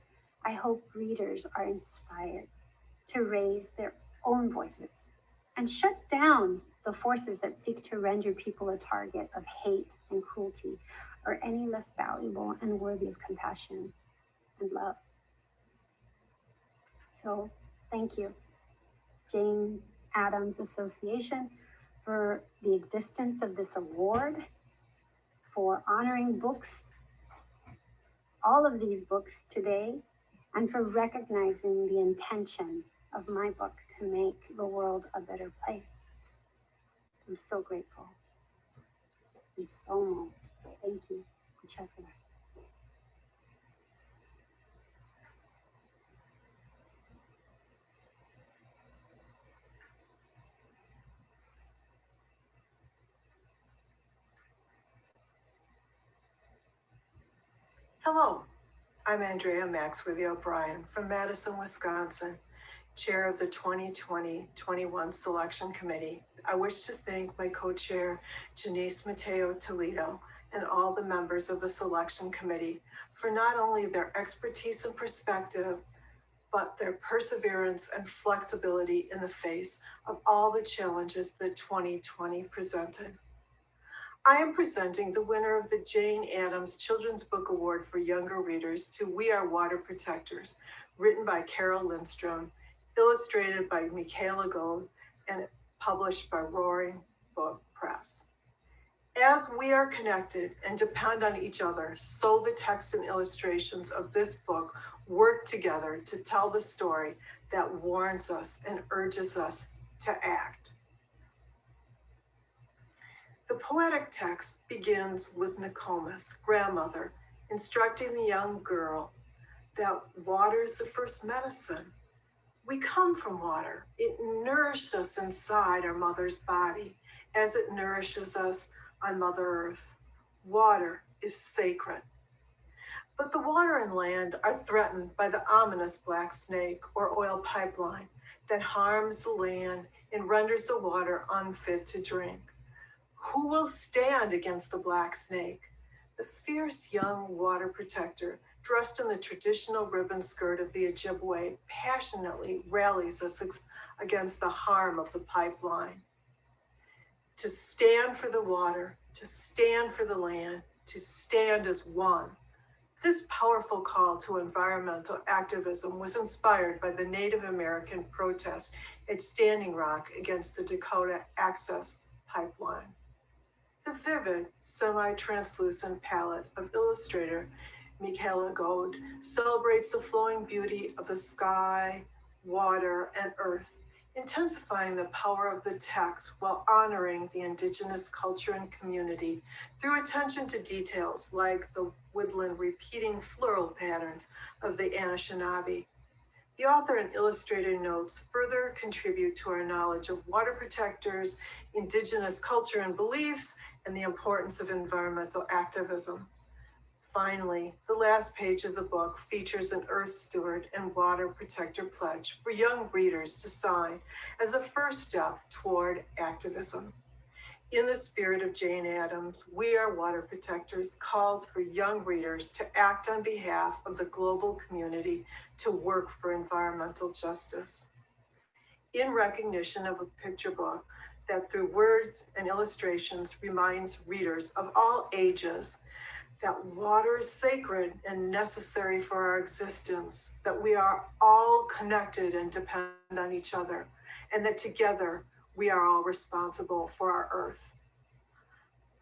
[SPEAKER 17] I hope readers are inspired to raise their own voices and shut down the forces that seek to render people a target of hate and cruelty, or any less valuable and worthy of compassion and love. So thank you, Jane Addams Association, for the existence of this award, for honoring books, all of these books today, and for recognizing the intention of my book to make the world a better place. I'm so grateful and so moved. Thank you. Muchas gracias.
[SPEAKER 18] Hello, I'm Andrea Maxworthy O'Brien from Madison, Wisconsin, chair of the 2020-21 Selection Committee. I wish to thank my co-chair, Janice Mateo Toledo, and all the members of the Selection Committee for not only their expertise and perspective, but their perseverance and flexibility in the face of all the challenges that 2020 presented. I am presenting the winner of the Jane Addams Children's Book Award for Younger Readers to We Are Water Protectors, written by Carol Lindstrom, illustrated by Michaela Gold, and published by Roaring Book Press. As we are connected and depend on each other, so the text and illustrations of this book work together to tell the story that warns us and urges us to act. The poetic text begins with Nokomis, grandmother, instructing the young girl that water is the first medicine. We come from water. It nourished us inside our mother's body as it nourishes us on Mother Earth. Water is sacred. But the water and land are threatened by the ominous black snake or oil pipeline that harms the land and renders the water unfit to drink. Who will stand against the black snake? The fierce young water protector, dressed in the traditional ribbon skirt of the Ojibwe, passionately rallies us against the harm of the pipeline. To stand for the water, to stand for the land, to stand as one. This powerful call to environmental activism was inspired by the Native American protest at Standing Rock against the Dakota Access Pipeline. The vivid, semi-translucent palette of illustrator Michaela Gold celebrates the flowing beauty of the sky, water, and earth, intensifying the power of the text while honoring the indigenous culture and community through attention to details like the woodland repeating floral patterns of the Anishinaabe. The author and illustrator notes further contribute to our knowledge of water protectors, indigenous culture and beliefs, and the importance of environmental activism. Finally, the last page of the book features an Earth Steward and Water Protector pledge for young readers to sign as a first step toward activism. In the spirit of Jane Addams, We Are Water Protectors calls for young readers to act on behalf of the global community to work for environmental justice. In recognition of a picture book, that through words and illustrations reminds readers of all ages that water is sacred and necessary for our existence, that we are all connected and depend on each other, and that together we are all responsible for our earth.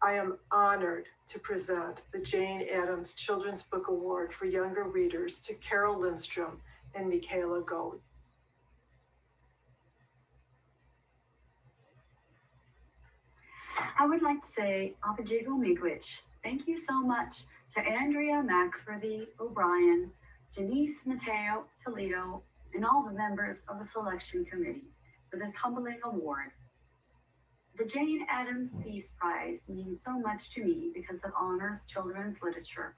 [SPEAKER 18] I am honored to present the Jane Addams Children's Book Award for younger readers to Carol Lindstrom and Michaela Goad.
[SPEAKER 19] I would like to say Apajigo Miigwech. Thank you so much to Andrea Maxworthy O'Brien, Janice Mateo Toledo, and all the members of the selection committee for this humbling award. The Jane Addams Peace Prize means so much to me because it honors children's literature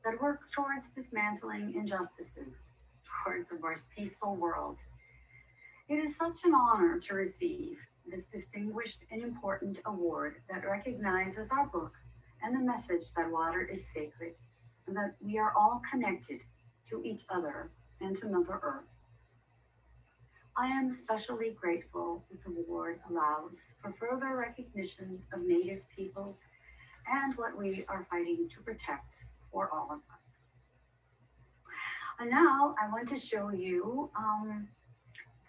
[SPEAKER 19] that works towards dismantling injustices, towards a more peaceful world. It is such an honor to receive this distinguished and important award that recognizes our book and the message that water is sacred and that we are all connected to each other and to Mother Earth. I am especially grateful this award allows for further recognition of Native peoples and what we are fighting to protect for all of us. And now I want to show you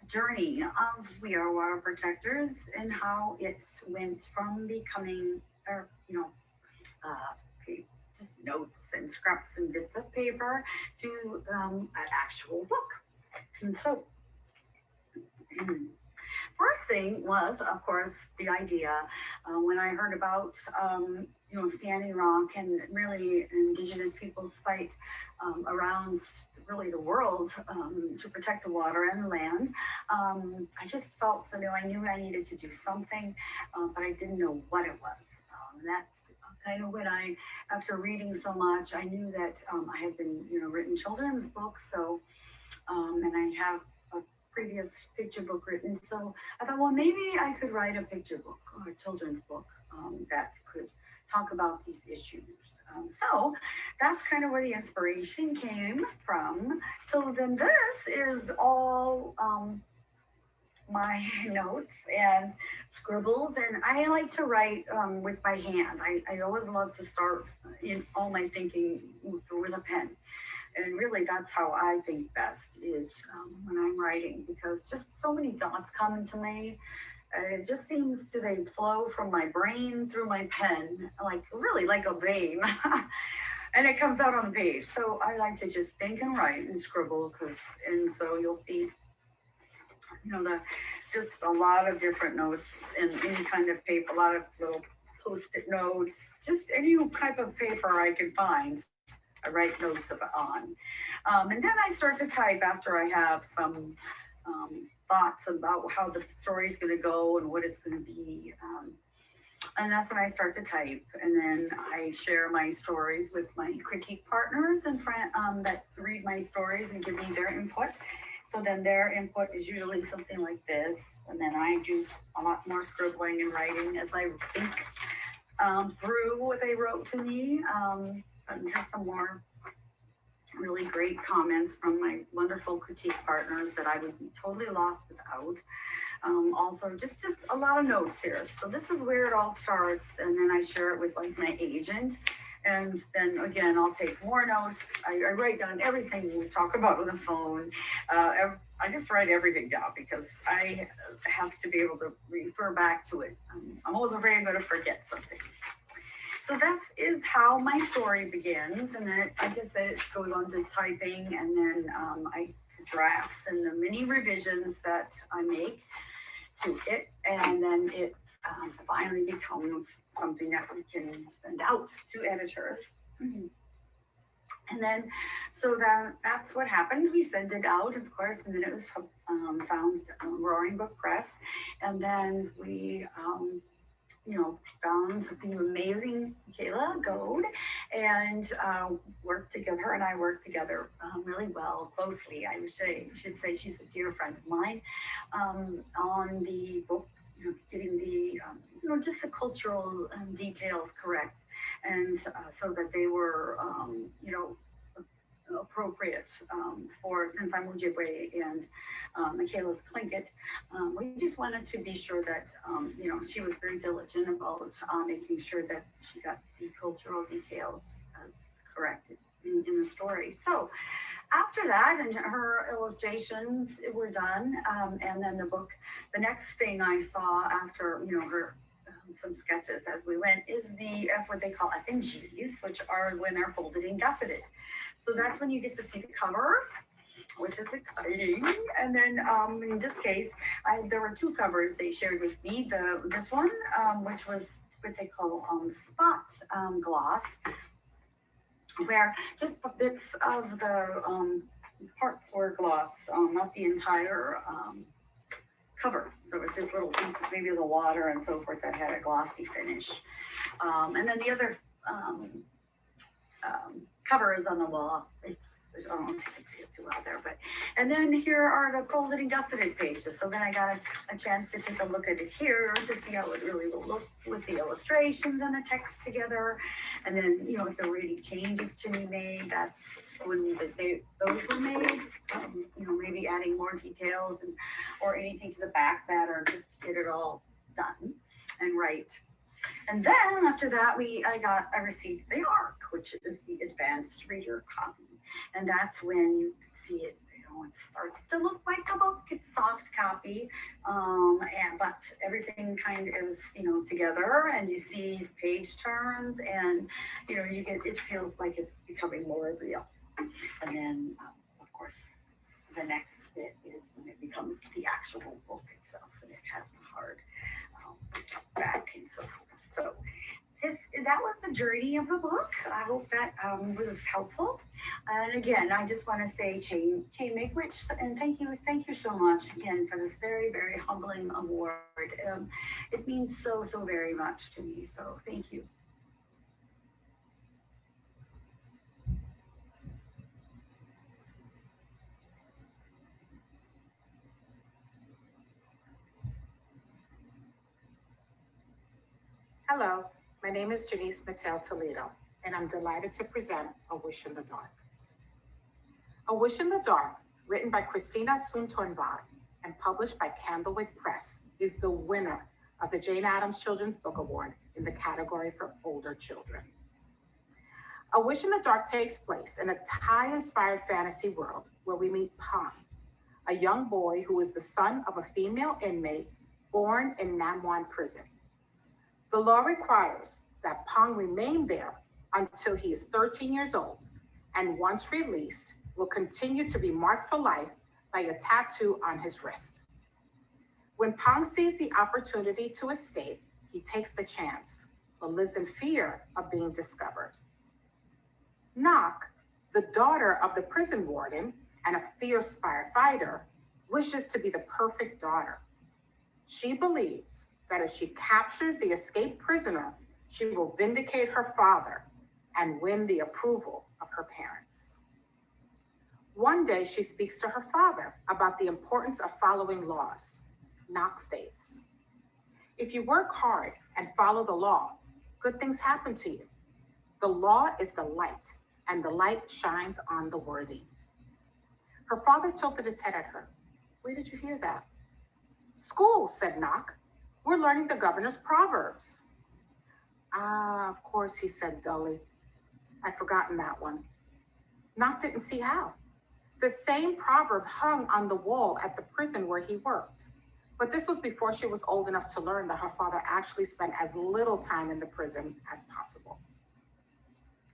[SPEAKER 19] the journey of We Are Water Protectors and how it went from becoming, just notes and scraps and bits of paper to an actual book. And so, first thing was, of course, the idea when I heard about, Standing Rock and really Indigenous peoples fight around really the world to protect the water and the land. I just felt, I knew I needed to do something, but I didn't know what it was. That's kind of when after reading so much, I knew that I had been, written children's books. So, and I have a previous picture book written. So I thought, well, maybe I could write a picture book or a children's book that could talk about these issues. So that's kind of where the inspiration came from. So then this is all my notes and scribbles, and I like to write with my hand. I always love to start in all my thinking with a pen. And really that's how I think best is when I'm writing, because just so many thoughts come into me. It just seems they flow from my brain through my pen, really like a vein. And it comes out on the page. So I like to just think and write and scribble, and so you'll see, just a lot of different notes and any kind of paper, a lot of little Post-it notes, just any type of paper I can find. I write notes on. And then I start to type after I have some thoughts about how the story is going to go and what it's going to be. And that's when I start to type. And then I share my stories with my critique partners and friends that read my stories and give me their input. So then their input is usually something like this. And then I do a lot more scribbling and writing as I think through what they wrote to me. And here's some more really great comments from my wonderful critique partners that I would be totally lost without. Also, just a lot of notes here. So this is where it all starts, and then I share it with my agent. And then again, I'll take more notes. I write down everything we talk about on the phone. I just write everything down because I have to be able to refer back to it. I'm always afraid I'm going to forget something. So this is how my story begins, and then like I said, it goes on to typing, and then I drafts and the mini revisions that I make to it, and then it finally becomes something that we can send out to editors. Mm-hmm. And then, so that's what happened. We sent it out, of course, and then it was found Roaring Book Press, and then we found the amazing Michaela Goad and worked together, and I worked together really well, closely. I should say she's a dear friend of mine on the book, getting the, just the cultural details correct. And so that they were, appropriate for, since I'm Ojibwe and Michaela's Tlingit, we just wanted to be sure that, you know, she was very diligent about making sure that she got the cultural details as correct in the story. So after that, and her illustrations were done, and then the book, the next thing I saw after, you know, her some sketches as we went is the what they call FNGs, which are when they're folded and gusseted. So that's when you get to see the cover, which is exciting. And then in this case, there were two covers they shared with me. This one, which was what they call spot gloss, where just bits of the parts were gloss, not the entire cover. So it's just little pieces, maybe the water and so forth, that had a glossy finish. And then the other cover is on the wall. I don't know if you can see it too well there, but, and then here are the folded and gusseted pages. So then I got a chance to take a look at it here to see how it really will look with the illustrations and the text together. And then, you know, if there were any changes to be made, that's when those were made. You know, maybe adding more details and or anything to the back that, or just to get it all done and right. And then after that, I received the ARC, which is the advanced reader copy. And that's when you see it, you know, it starts to look like a book. It's soft copy, but everything kind of is, you know, together, and you see page turns, and, you know, it feels like it's becoming more real. And then, of course, the next bit is when it becomes the actual book itself, and it has the hard back and so forth. So that was the journey of the book. I hope that was helpful. And again, I just want to say, Chain Make-Witch, and thank you so much again for this very, very humbling award. It means so very much to me. So thank you.
[SPEAKER 15] Hello, my name is Janice Mattel Toledo, and I'm delighted to present A Wish in the Dark. A Wish in the Dark, written by Christina Soontornvad and published by Candlewick Press, is the winner of the Jane Addams Children's Book Award in the category for older children. A Wish in the Dark takes place in a Thai-inspired fantasy world where we meet Pang, a young boy who is the son of a female inmate born in Namwan prison. The law requires that Pang remain there until he is 13 years old, and once released, will continue to be marked for life by a tattoo on his wrist. When Pang sees the opportunity to escape, he takes the chance, but lives in fear of being discovered. Nak, the daughter of the prison warden and a fierce firefighter, wishes to be the perfect daughter. She believes that if she captures the escaped prisoner, she will vindicate her father and win the approval of her parents. One day, she speaks to her father about the importance of following laws. Nak states, "If you work hard and follow the law, good things happen to you. The law is the light, and the light shines on the worthy." Her father tilted his head at her. "Where did you hear that?" "School," said Nak. "We're learning the governor's proverbs." "Ah, of course," he said dully. "I'd forgotten that one." Nak didn't see how. The same proverb hung on the wall at the prison where he worked. But this was before she was old enough to learn that her father actually spent as little time in the prison as possible.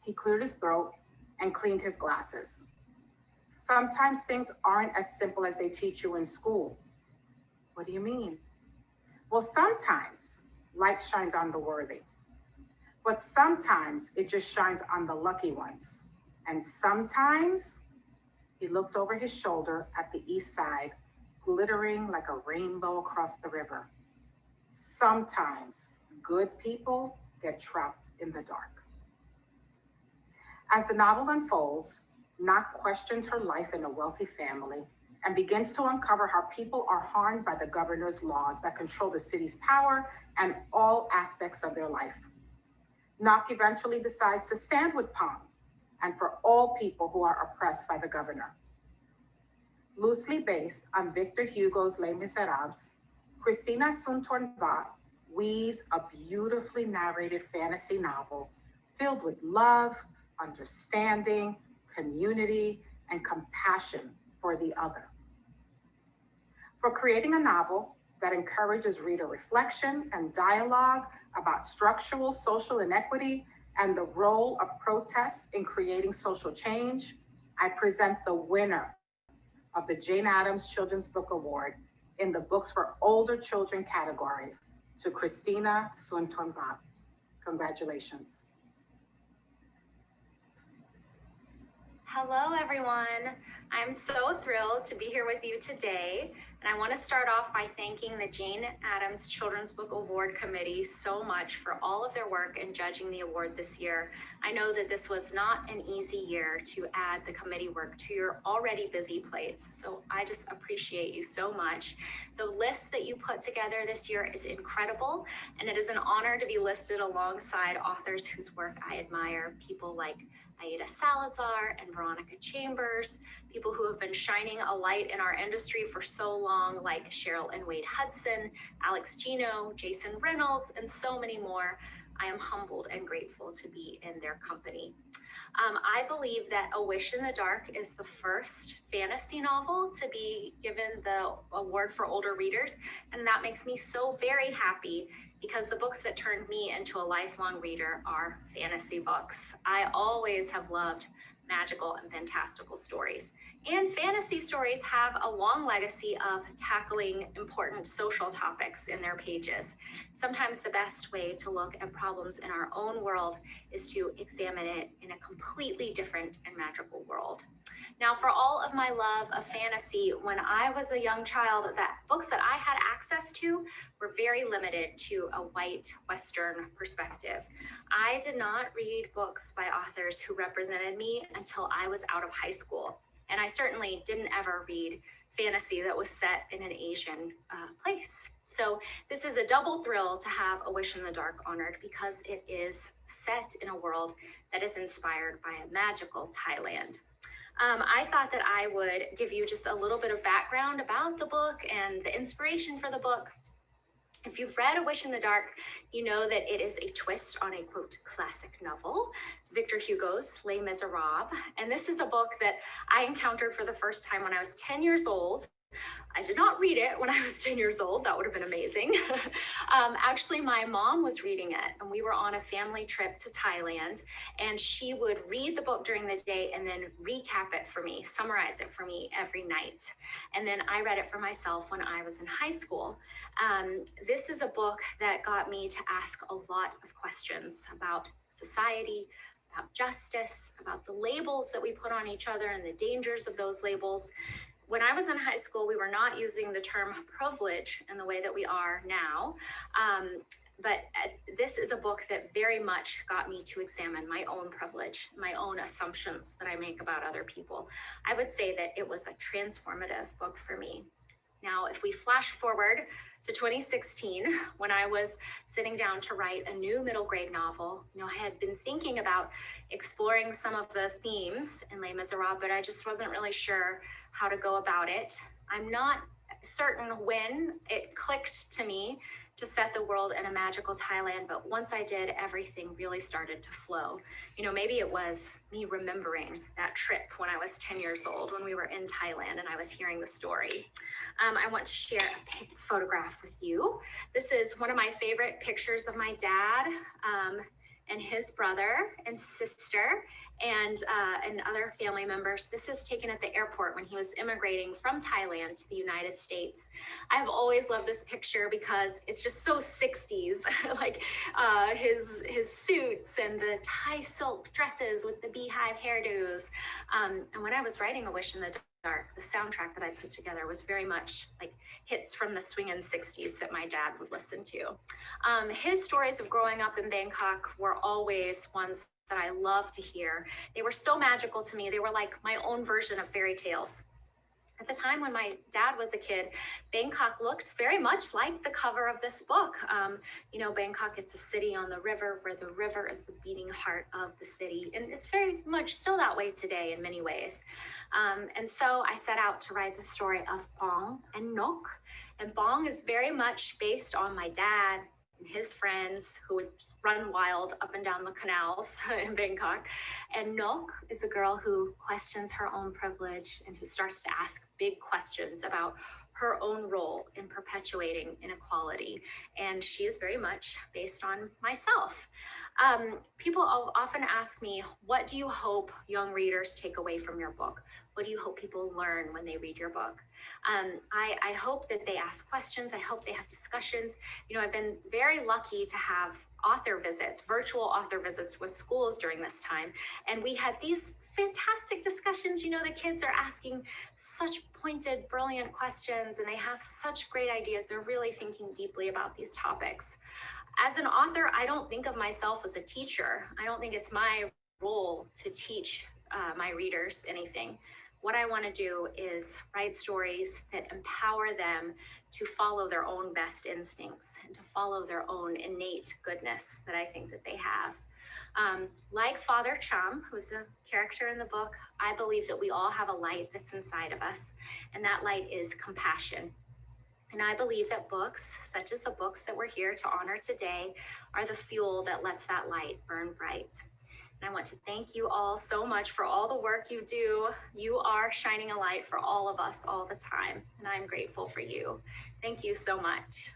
[SPEAKER 15] He cleared his throat and cleaned his glasses. "Sometimes things aren't as simple as they teach you in school." "What do you mean?" "Well, sometimes light shines on the worthy, but sometimes it just shines on the lucky ones. And sometimes," he looked over his shoulder at the east side, glittering like a rainbow across the river, "sometimes good people get trapped in the dark." As the novel unfolds, Nak questions her life in a wealthy family and begins to uncover how people are harmed by the governor's laws that control the city's power and all aspects of their life. Nak eventually decides to stand with Pang and for all people who are oppressed by the governor. Loosely based on Victor Hugo's Les Miserables, Christina Soontornvat weaves a beautifully narrated fantasy novel filled with love, understanding, community, and compassion for the other. For creating a novel that encourages reader reflection and dialogue about structural social inequity and the role of protests in creating social change, I present the winner of the Jane Addams Children's Book Award in the Books for Older Children category to Christina Soontornvat. Congratulations.
[SPEAKER 20] Hello, everyone. I'm so thrilled to be here with you today. And I want to start off by thanking the Jane Addams Children's Book Award Committee so much for all of their work in judging the award this year. I know that this was not an easy year to add the committee work to your already busy plates. So I just appreciate you so much. The list that you put together this year is incredible, and it is an honor to be listed alongside authors whose work I admire, people like Aida Salazar and Veronica Chambers, people who have been shining a light in our industry for so long, like Cheryl and Wade Hudson, Alex Gino, Jason Reynolds, and so many more. I am humbled and grateful to be in their company. I believe that A Wish in the Dark is the first fantasy novel to be given the award for older readers, and that makes me so very happy because the books that turned me into a lifelong reader are fantasy books. I always have loved magical and fantastical stories. And fantasy stories have a long legacy of tackling important social topics in their pages. Sometimes the best way to look at problems in our own world is to examine it in a completely different and magical world. Now, for all of my love of fantasy, when I was a young child, books that I had access to were very limited to a white Western perspective. I did not read books by authors who represented me until I was out of high school. And I certainly didn't ever read fantasy that was set in an Asian place. So this is a double thrill to have A Wish in the Dark honored because it is set in a world that is inspired by a magical Thailand. I thought that I would give you just a little bit of background about the book and the inspiration for the book. If you've read A Wish in the Dark, you know that it is a twist on a, quote, classic novel, Victor Hugo's Les Miserables. And this is a book that I encountered for the first time when I was 10 years old. I did not read it when I was 10 years old. That would have been amazing. Actually, my mom was reading it, and we were on a family trip to Thailand, and she would read the book during the day and then recap it for me, summarize it for me every night. And then I read it for myself when I was in high school. This is a book that got me to ask a lot of questions about society, about justice, about the labels that we put on each other and the dangers of those labels. When I was in high school, we were not using the term privilege in the way that we are now. But this is a book that very much got me to examine my own privilege, my own assumptions that I make about other people. I would say that it was a transformative book for me. Now, if we flash forward to 2016, when I was sitting down to write a new middle grade novel, I had been thinking about exploring some of the themes in Les Miserables, but I just wasn't really sure how to go about it. I'm not certain when it clicked to me to set the world in a magical Thailand, but once I did, everything really started to flow. Maybe it was me remembering that trip when I was 10 years old, when we were in Thailand and I was hearing the story. I want to share a photograph with you. This is one of my favorite pictures of my dad and his brother and sister and other family members. This is taken at the airport when he was immigrating from Thailand to the United States. I've always loved this picture because it's just so 60s, like his suits and the Thai silk dresses with the beehive hairdos. And when I was writing A Wish in the Dark, the soundtrack that I put together was very much like hits from the swingin' 60s that my dad would listen to. His stories of growing up in Bangkok were always ones that I love to hear. They were so magical to me. They were like my own version of fairy tales. At the time when my dad was a kid, Bangkok looked very much like the cover of this book. You know, Bangkok, it's a city on the river where the river is the beating heart of the city. And it's very much still that way today in many ways. And so I set out to write the story of Bong and Nok. And Bong is very much based on my dad and his friends who would just run wild up and down the canals in Bangkok. And Nok is a girl who questions her own privilege and who starts to ask big questions about her own role in perpetuating inequality. And she is very much based on myself. People often ask me, what do you hope young readers take away from your book? What do you hope people learn when they read your book? I hope that they ask questions. I hope they have discussions. You know, I've been very lucky to have author visits, virtual author visits with schools during this time. And we had these fantastic discussions. You know, the kids are asking such pointed, brilliant questions, and they have such great ideas. They're really thinking deeply about these topics. As an author, I don't think of myself as a teacher. I don't think it's my role to teach my readers anything. What I want to do is write stories that empower them to follow their own best instincts and to follow their own innate goodness that I think that they have. Like Father Chum, who's a character in the book, I believe that we all have a light that's inside of us, and that light is compassion. And I believe that books, such as the books that we're here to honor today, are the fuel that lets that light burn bright. And I want to thank you all so much for all the work you do. You are shining a light for all of us all the time, and I'm grateful for you. Thank you so much.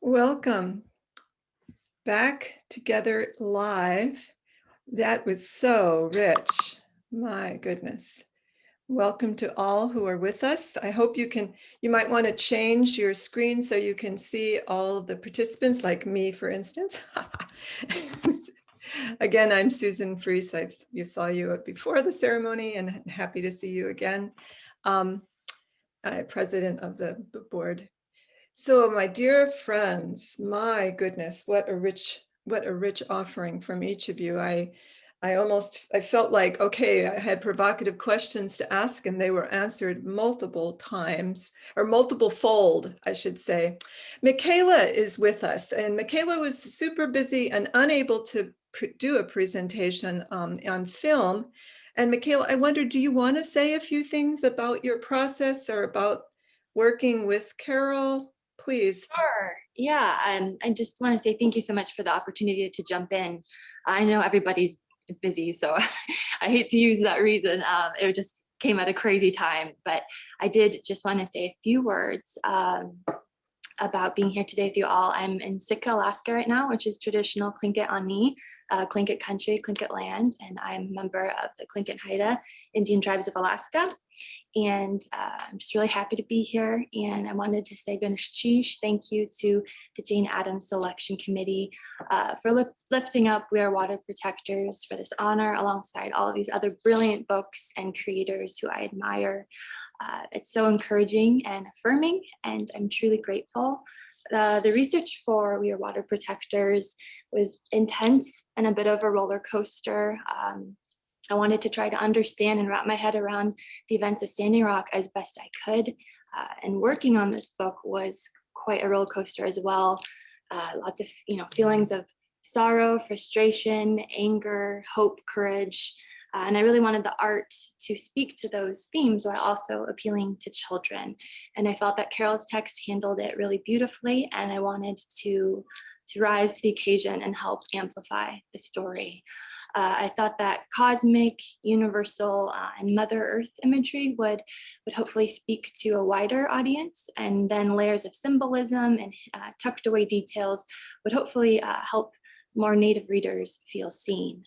[SPEAKER 3] Welcome back together live. That was so rich. My goodness. Welcome to all who are with us. I hope you might want to change your screen so you can see all the participants, like me, for instance. Again, I'm Susan Fries. You saw you before the ceremony, and happy to see you again. President of the board. So my dear friends, my goodness, what a rich offering from each of you. I felt like, okay, I had provocative questions to ask and they were answered multiple times, or multiple fold, I should say. Michaela is with us, and Michaela was super busy and unable to do a presentation on film. And Michaela, I wondered, do you want to say a few things about your process or about working with Carol? Please.
[SPEAKER 21] Sure. Yeah, I just want to say thank you so much for the opportunity to jump in. I know everybody's busy, so I hate to use that reason. It just came at a crazy time, but I did just want to say a few words about being here today with you all. I'm in Sitka, Alaska right now, which is traditional Tlingit Ani, Tlingit country, Tlingit land, and I'm a member of the Tlingit Haida Indian tribes of Alaska. And I'm just really happy to be here. And I wanted to say Ganesh thank you to the Jane Addams Selection Committee for lifting up We Are Water Protectors for this honor alongside all of these other brilliant books and creators who I admire. It's so encouraging and affirming, and I'm truly grateful. The research for We Are Water Protectors was intense and a bit of a roller coaster. I wanted to try to understand and wrap my head around the events of Standing Rock as best I could. And working on this book was quite a roller coaster as well. Lots of feelings of sorrow, frustration, anger, hope, courage. And I really wanted the art to speak to those themes while also appealing to children. And I felt that Carol's text handled it really beautifully, and I wanted to rise to the occasion and help amplify the story. I thought that cosmic, universal, and Mother Earth imagery would hopefully speak to a wider audience, and then layers of symbolism and tucked away details would hopefully help more Native readers feel seen.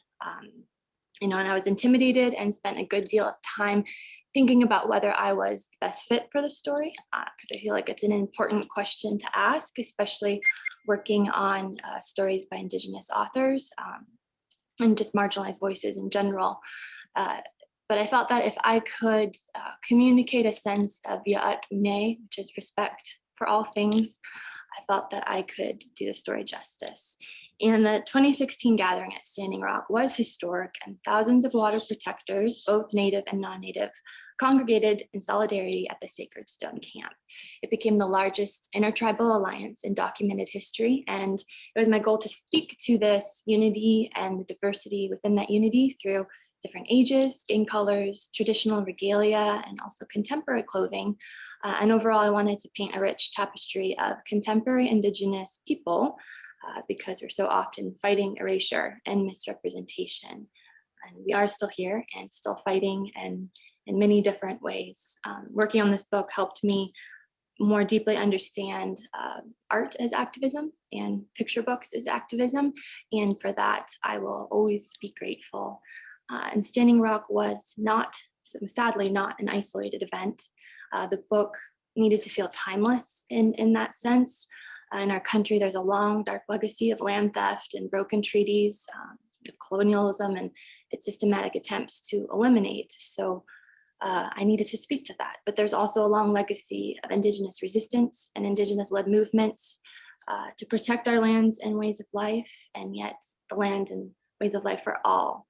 [SPEAKER 21] And I was intimidated and spent a good deal of time thinking about whether I was the best fit for the story, because I feel like it's an important question to ask, especially working on stories by Indigenous authors and just marginalized voices in general. But I felt that if I could communicate a sense of Ya'at Une, which is respect for all things, I felt that I could do the story justice. And the 2016 gathering at Standing Rock was historic, and thousands of water protectors, both Native and non-Native, congregated in solidarity at the Sacred Stone Camp. It became the largest intertribal alliance in documented history, and it was my goal to speak to this unity and the diversity within that unity through different ages, skin colors, traditional regalia, and also contemporary clothing. And overall, I wanted to paint a rich tapestry of contemporary Indigenous people because we're so often fighting erasure and misrepresentation. And we are still here and still fighting, and in many different ways. Working on this book helped me more deeply understand art as activism and picture books as activism. And for that, I will always be grateful. And Standing Rock was sadly not an isolated event. The book needed to feel timeless in that sense. In our country, there's a long, dark legacy of land theft and broken treaties, of colonialism and its systematic attempts to eliminate. So I needed to speak to that. But there's also a long legacy of Indigenous resistance and Indigenous-led movements to protect our lands and ways of life, and yet the land and ways of life for all.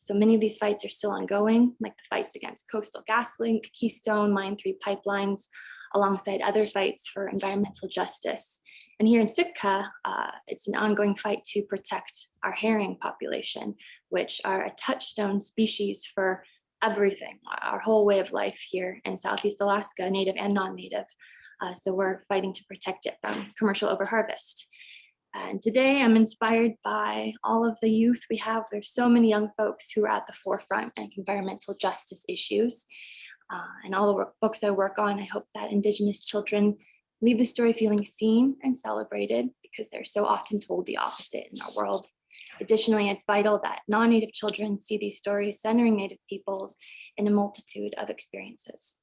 [SPEAKER 21] So many of these fights are still ongoing, like the fights against Coastal GasLink, Keystone, Line 3 pipelines, alongside other fights for environmental justice. And here in Sitka, it's an ongoing fight to protect our herring population, which are a touchstone species for everything, our whole way of life here in Southeast Alaska, Native and non-Native. So we're fighting to protect it from commercial overharvest. And today I'm inspired by all of the youth we have. There's so many young folks who are at the forefront of environmental justice issues. And all the books I work on, I hope that Indigenous children leave the story feeling seen and celebrated, because they're so often told the opposite in our world. Additionally, it's vital that non-Native children see these stories centering Native peoples in a multitude of experiences.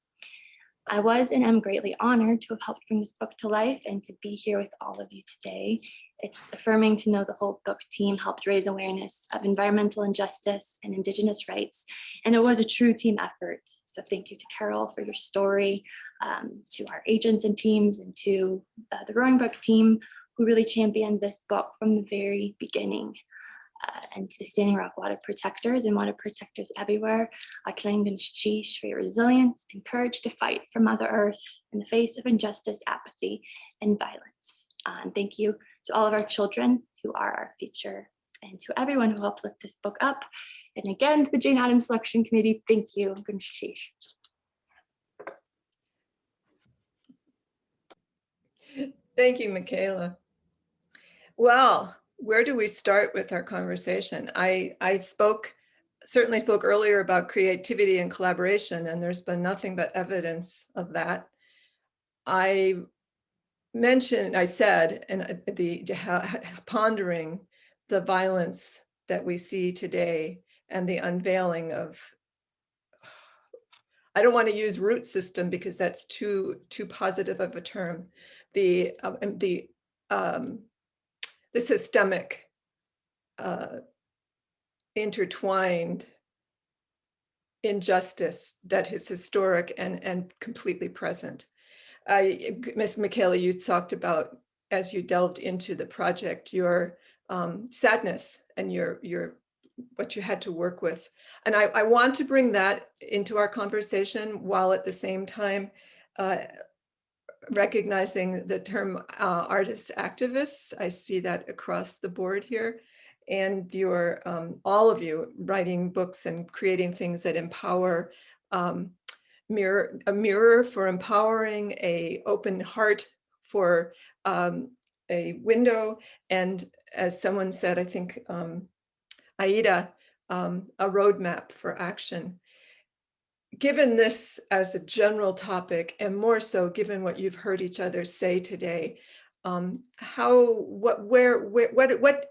[SPEAKER 21] I was and am greatly honored to have helped bring this book to life and to be here with all of you today. It's affirming to know the whole book team helped raise awareness of environmental injustice and Indigenous rights, and it was a true team effort. So thank you to Carol for your story, to our agents and teams, and to the Roaring Brook team who really championed this book from the very beginning. and to the Standing Rock Water Protectors and water protectors everywhere, for your resilience and courage to fight for Mother Earth in the face of injustice, apathy, and violence. And thank you to all of our children who are our future, and to everyone who helped lift this book up. And again, to the Jane Addams Selection Committee, thank you.
[SPEAKER 3] Thank you, Michaela. Well, where do we start with our conversation? I certainly spoke earlier about creativity and collaboration, and there's been nothing but evidence of that. I said, pondering the violence that we see today and the unveiling of, I don't want to use root system because that's too positive of a term, the systemic intertwined injustice that is historic and completely present. Ms. Michaela, you talked about, as you delved into the project, your sadness and your what you had to work with. And I want to bring that into our conversation while at the same time recognizing the term artist activists. I see that across the board here. And your all of you writing books and creating things that empower, a mirror for empowering, a open heart for a window, and as someone said, I think Aida, a roadmap for action. Given this as a general topic, and more so given what you've heard each other say today, what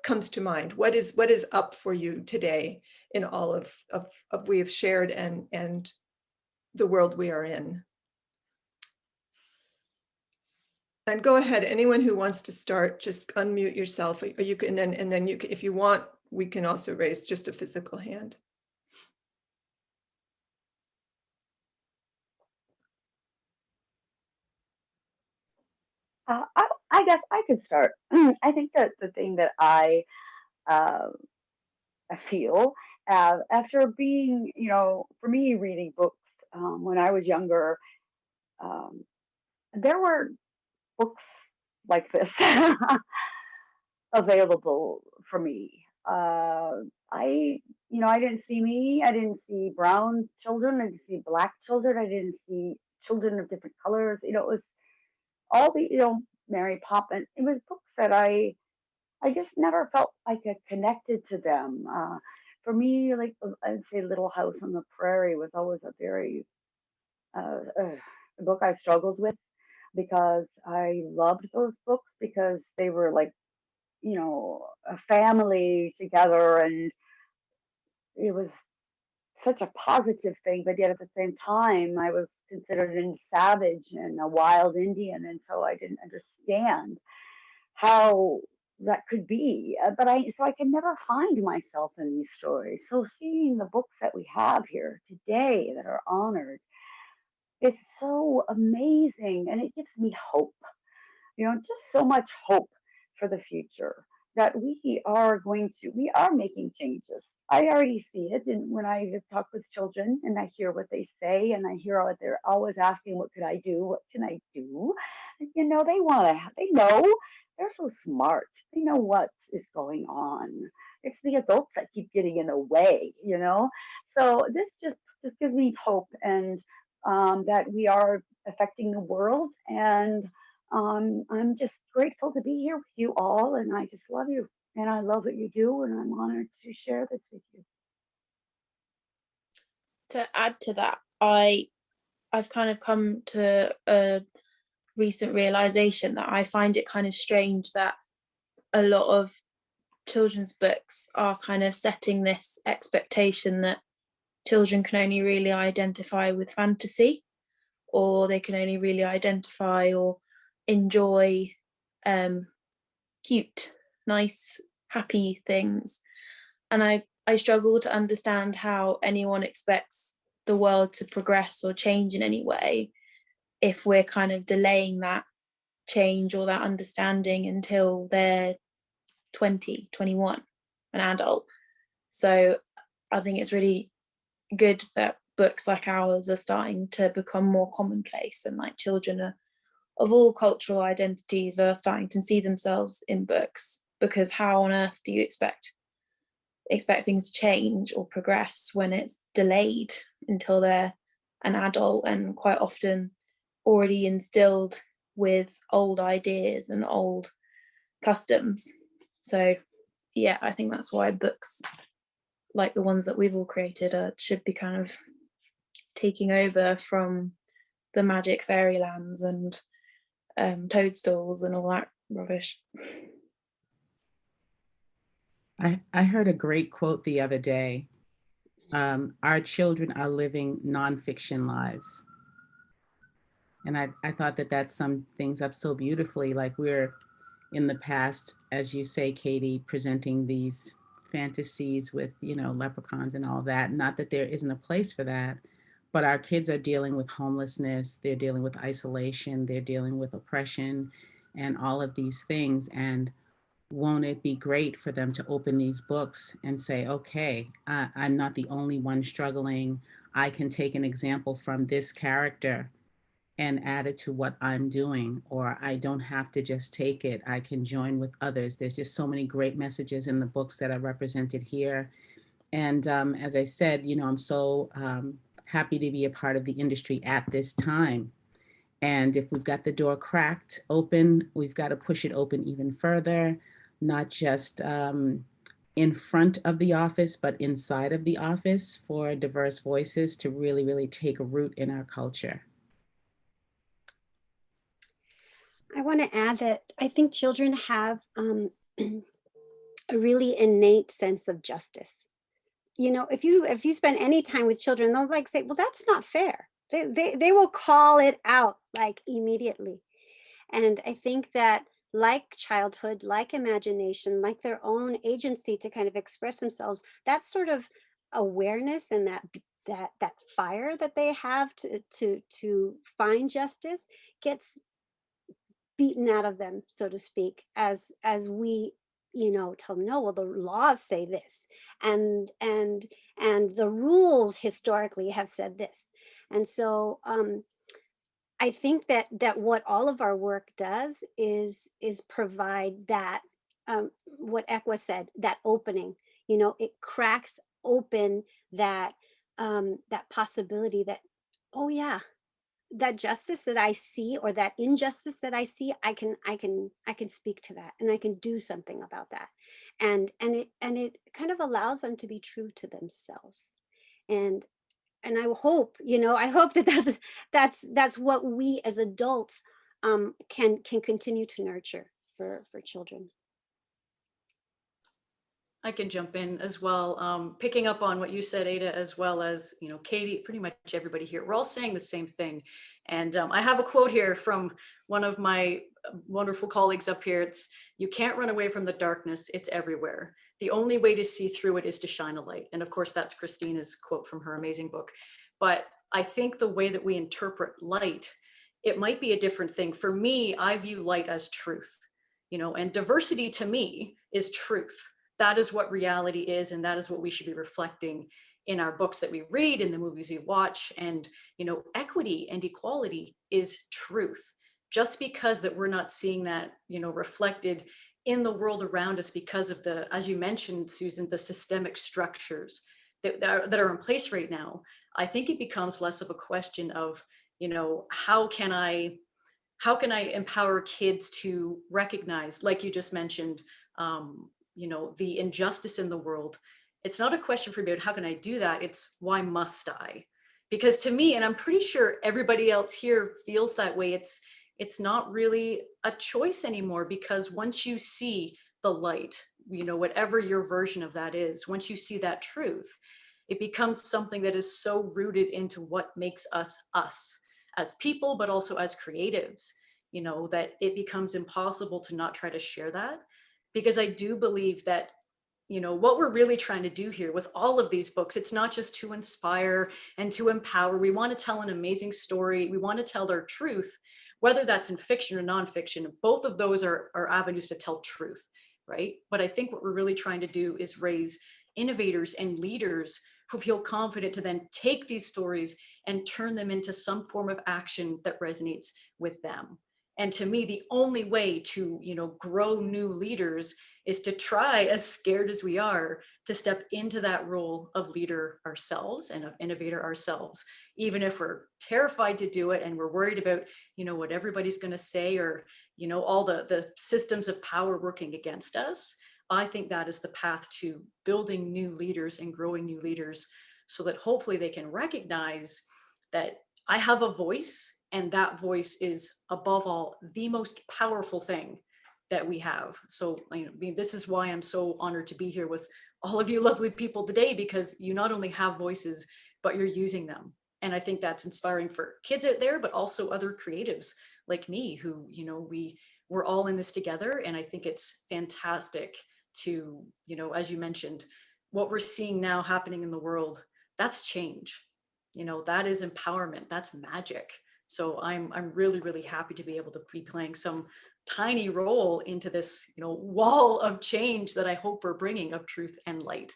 [SPEAKER 3] comes to mind? What is up for you today in all of we have shared and the world we are in? And go ahead, anyone who wants to start, just unmute yourself. Or you can, and then you can, if you want, we can also raise just a physical hand.
[SPEAKER 1] I guess I could start. I think that the thing that I feel after being, for me, reading books when I was younger, there were books like this available for me. I didn't see me. I didn't see brown children. I didn't see black children. I didn't see children of different colors. It was all the, Mary Poppins. It was books that I just never felt like I connected to them. For me, like I'd say, Little House on the Prairie was always a very a book I struggled with because I loved those books because they were like, a family together, and it was such a positive thing. But yet at the same time, I was considered a savage and a wild Indian, and so I didn't understand how that could be. So I can never find myself in these stories. So seeing the books that we have here today that are honored, it's so amazing, and it gives me hope. Just so much hope for the future that we are making changes. I already see it, and when I talk with children and I hear what they say, and I hear what they're always asking, what could I do? What can I do? They know, they're so smart. They know what is going on. It's the adults that keep getting in the way, So this just gives me hope, and that we are affecting the world, and I'm just grateful to be here with you all, and I just love you, and I love what you do, and I'm honored to share this with you.
[SPEAKER 22] To add to that, I've kind of come to a recent realization that I find it kind of strange that a lot of children's books are kind of setting this expectation that children can only really identify with fantasy, or they can only really identify or enjoy cute, nice, happy things. And I struggle to understand how anyone expects the world to progress or change in any way if we're kind of delaying that change or that understanding until they're 20, 21. an adult. So I think it's really good that books like ours are starting to become more commonplace, and like children of all cultural identities are starting to see themselves in books, because how on earth do you expect things to change or progress when it's delayed until they're an adult and quite often already instilled with old ideas and old customs. So yeah, I think that's why books like the ones that we've all created should be kind of taking over from the magic fairylands and toadstools and all that rubbish.
[SPEAKER 6] I heard a great quote the other day. Our children are living nonfiction lives. And I thought that summed things up so beautifully. Like, we're in the past, as you say, Katie, presenting these fantasies with, leprechauns and all that. Not that there isn't a place for that, but our kids are dealing with homelessness, they're dealing with isolation, they're dealing with oppression and all of these things. And won't it be great for them to open these books and say, okay, I'm not the only one struggling. I can take an example from this character and add it to what I'm doing, or I don't have to just take it. I can join with others. There's just so many great messages in the books that are represented here. And as I said, I'm so happy to be a part of the industry at this time. And if we've got the door cracked open, we've got to push it open even further, not just in front of the office, but inside of the office, for diverse voices to really, really take a root in our culture.
[SPEAKER 17] I want to add that I think children have a really innate sense of justice. If you spend any time with children, they'll like say, well, that's not fair. They will call it out like immediately. And I think that, like childhood, like imagination, like their own agency to kind of express themselves, that sort of awareness and that fire that they have to find justice gets beaten out of them, so to speak, as we tell them, no, well, the laws say this, and the rules historically have said this. And so I think that what all of our work does is provide that, what Ekwa said, that opening. It cracks open that that possibility that, oh yeah, that justice that I see, or that injustice that I see, I can speak to that, and I can do something about that. And it kind of allows them to be true to themselves. And I hope, that that's what we as adults can continue to nurture for children.
[SPEAKER 2] I can jump in as well. Picking up on what you said, Ada, as well as, Katie, pretty much everybody here, we're all saying the same thing. And I have a quote here from one of my wonderful colleagues up here. It's, "You can't run away from the darkness, it's everywhere. The only way to see through it is to shine a light." And of course, that's Christina's quote from her amazing book. But I think the way that we interpret light, it might be a different thing. For me, I view light as truth, and diversity to me is truth. That is what reality is, and that is what we should be reflecting in our books that we read, in the movies we watch. And equity and equality is truth. Just because that we're not seeing that reflected in the world around us because of the, as you mentioned, Susan, the systemic structures that are in place right now, I think it becomes less of a question of how can I empower kids to recognize, like you just mentioned, the injustice in the world. It's not a question for me about how can I do that, it's why must I? Because to me, and I'm pretty sure everybody else here feels that way, it's not really a choice anymore, because once you see the light, whatever your version of that is, once you see that truth, it becomes something that is so rooted into what makes us as people, but also as creatives, that it becomes impossible to not try to share that. Because I do believe that, what we're really trying to do here with all of these books, it's not just to inspire and to empower. We want to tell an amazing story. We want to tell their truth, whether that's in fiction or nonfiction. Both of those are avenues to tell truth. right? But I think what we're really trying to do is raise innovators and leaders who feel confident to then take these stories and turn them into some form of action that resonates with them. And to me, the only way to, grow new leaders is to try, as scared as we are, to step into that role of leader ourselves and of innovator ourselves, even if we're terrified to do it and we're worried about, what everybody's going to say, or, all the systems of power working against us. I think that is the path to building new leaders and growing new leaders, so that hopefully they can recognize that I have a voice, and that voice is above all the most powerful thing that we have. So this is why I'm so honored to be here with all of you lovely people today, because you not only have voices, but you're using them. And I think that's inspiring for kids out there, but also other creatives like me who, we're all in this together. And I think it's fantastic to, as you mentioned, what we're seeing now happening in the world, that's change. That is empowerment, that's magic. So I'm really, really happy to be able to be playing some tiny role into this, wall of change that I hope we're bringing of truth and light.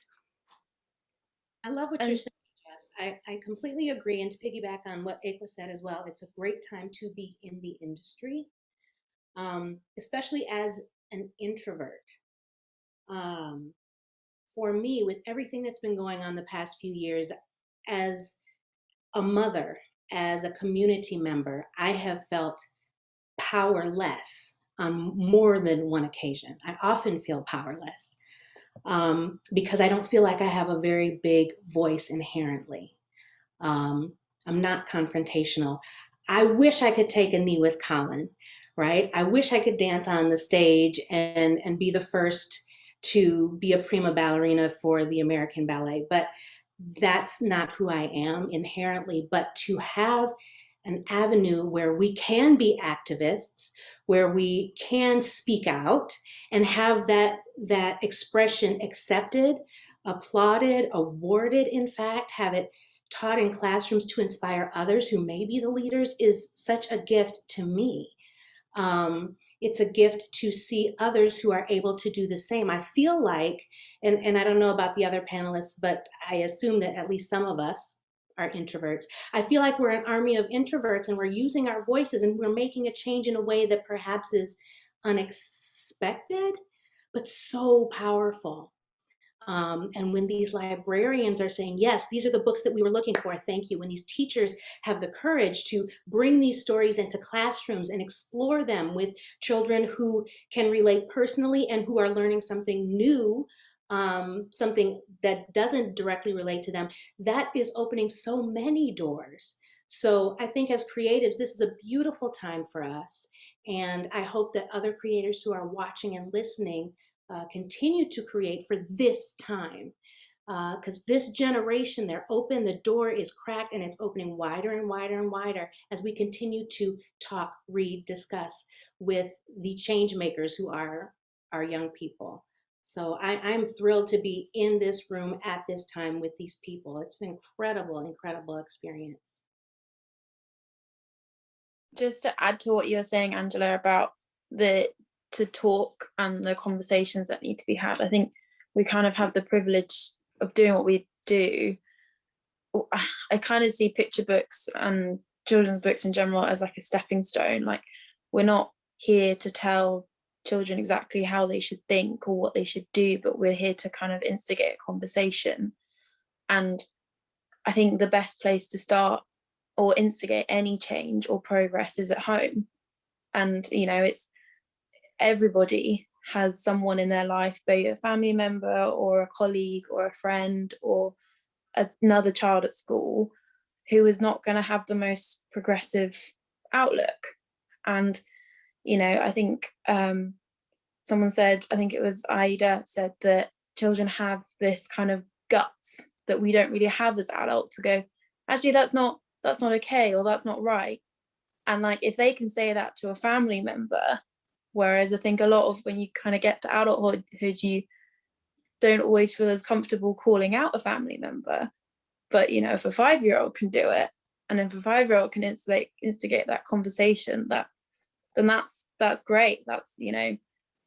[SPEAKER 4] I love what you're saying, Jess. I completely agree. And to piggyback on what Ekwa said as well, it's a great time to be in the industry, especially as an introvert. For me, with everything that's been going on the past few years, as a mother, as a community member, I have felt powerless on more than one occasion. I often feel powerless because I don't feel like I have a very big voice inherently. I'm not confrontational. I wish I could take a knee with Colin, right? I wish I could dance on the stage and be the first to be a prima ballerina for the American Ballet, but that's not who I am inherently. But to have an avenue where we can be activists, where we can speak out and have that expression accepted, applauded, awarded, in fact, have it taught in classrooms to inspire others who may be the leaders, is such a gift to me. It's a gift to see others who are able to do the same. I feel like, and I don't know about the other panelists, but I assume that at least some of us are introverts. I feel like we're an army of introverts and we're using our voices and we're making a change in a way that perhaps is unexpected, but so powerful. And when these librarians are saying, yes, these are the books that we were looking for, thank you. When these teachers have the courage to bring these stories into classrooms and explore them with children who can relate personally and who are learning something new, something that doesn't directly relate to them, that is opening so many doors. So I think as creatives, this is a beautiful time for us. And I hope that other creators who are watching and listening continue to create for this time, because this generation, they're open, the door is cracked, and it's opening wider and wider and wider as we continue to talk, read, discuss with the change makers who are our young people. So I'm thrilled to be in this room at this time with these people. It's an incredible, incredible experience.
[SPEAKER 22] Just to add to what you're saying, Angela, about to talk and the conversations that need to be had. I think we kind of have the privilege of doing what we do. I kind of see picture books and children's books in general as like a stepping stone. Like, we're not here to tell children exactly how they should think or what they should do, but we're here to kind of instigate a conversation. And I think the best place to start or instigate any change or progress is at home. And, it's everybody has someone in their life, be it a family member or a colleague or a friend or another child at school, who is not going to have the most progressive outlook. And, I think someone said, I think it was Aida, said that children have this kind of guts that we don't really have as adults to go, actually, that's not okay, or that's not right. And like, if they can say that to a family member, whereas I think a lot of when you kind of get to adulthood, you don't always feel as comfortable calling out a family member. But, if a 5-year-old can do it, and if a 5-year-old can instigate that conversation, then that's great. That's,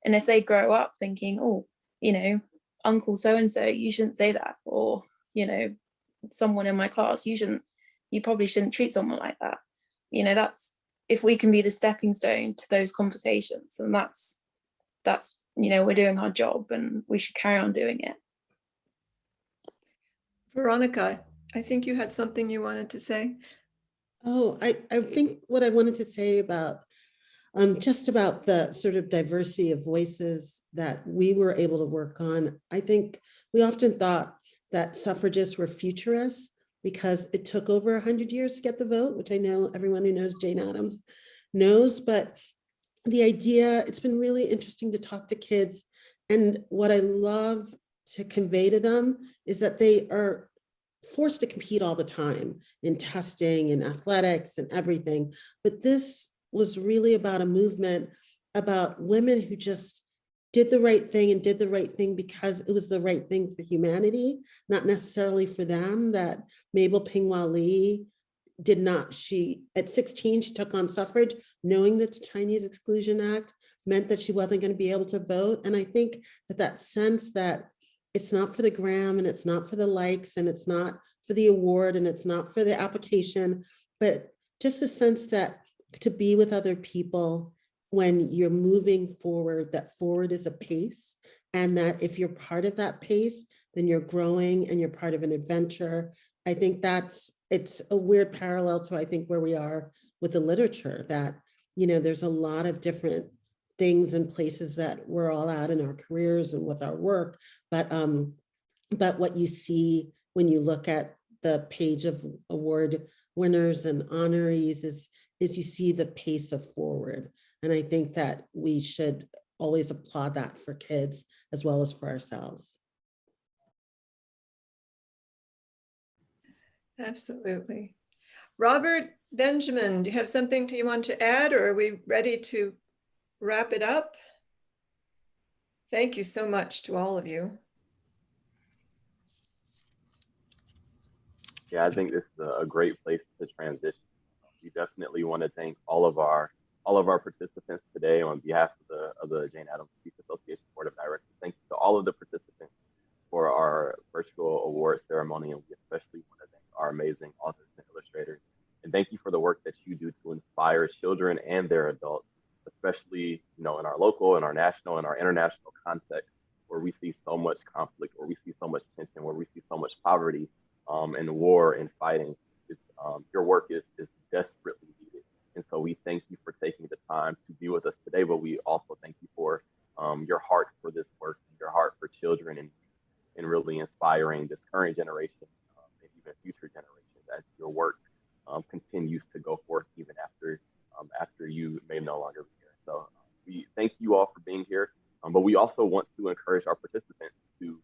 [SPEAKER 22] And if they grow up thinking, oh, you know, Uncle so-and-so, you shouldn't say that, or, you know, someone in my class, you probably shouldn't treat someone like that. You know, that's, if we can be the stepping stone to those conversations, and that's, you know, we're doing our job and we should carry on doing it.
[SPEAKER 3] Veronica, I think you had something you wanted to say.
[SPEAKER 5] Oh, I think what I wanted to say about just about the sort of diversity of voices that we were able to work on. I think we often thought that suffragists were futurists because it took over 100 years to get the vote, which I know everyone who knows Jane Addams knows, but the idea, it's been really interesting to talk to kids. And what I love to convey to them is that they are forced to compete all the time in testing and athletics and everything. But this was really about a movement about women who just did the right thing and did the right thing because it was the right thing for humanity, not necessarily for them. That Mabel Pingwa Lee did not, at 16, she took on suffrage, knowing that the Chinese Exclusion Act meant that she wasn't going to be able to vote. And I think that sense that it's not for the gram and it's not for the likes and it's not for the award and it's not for the application, but just the sense that to be with other people when you're moving forward, that forward is a pace, and that if you're part of that pace, then you're growing and you're part of an adventure. I think it's a weird parallel to, I think, where we are with the literature, that, you know, there's a lot of different things and places that we're all at in our careers and with our work. But what you see when you look at the page of award winners and honorees is you see the pace of forward. And I think that we should always applaud that for kids as well as for ourselves.
[SPEAKER 3] Absolutely. Robert, Benjamin, do you have something you want to add, or are we ready to wrap it up? Thank you so much to all of you.
[SPEAKER 7] Yeah, I think this is a great place to transition. We definitely want to thank all of our participants today on behalf of the Jane Addams Peace Association Board of Directors. Thank you to all of the participants for our virtual award ceremony, and we especially want to thank our amazing authors and illustrators. And thank you for the work that you do to inspire children and their adults, especially, you know, in our local and our national and our international context, where we see so much conflict, where we see so much tension, where we see so much poverty and war and fighting. Your work is desperately needed. And so we thank you for taking the time to be with us today, but we also thank you for your heart for this work, your heart for children, and really inspiring this current generation and even future generations as your work continues to go forth even after you may no longer be here. So we thank you all for being here, but we also want to encourage our participants to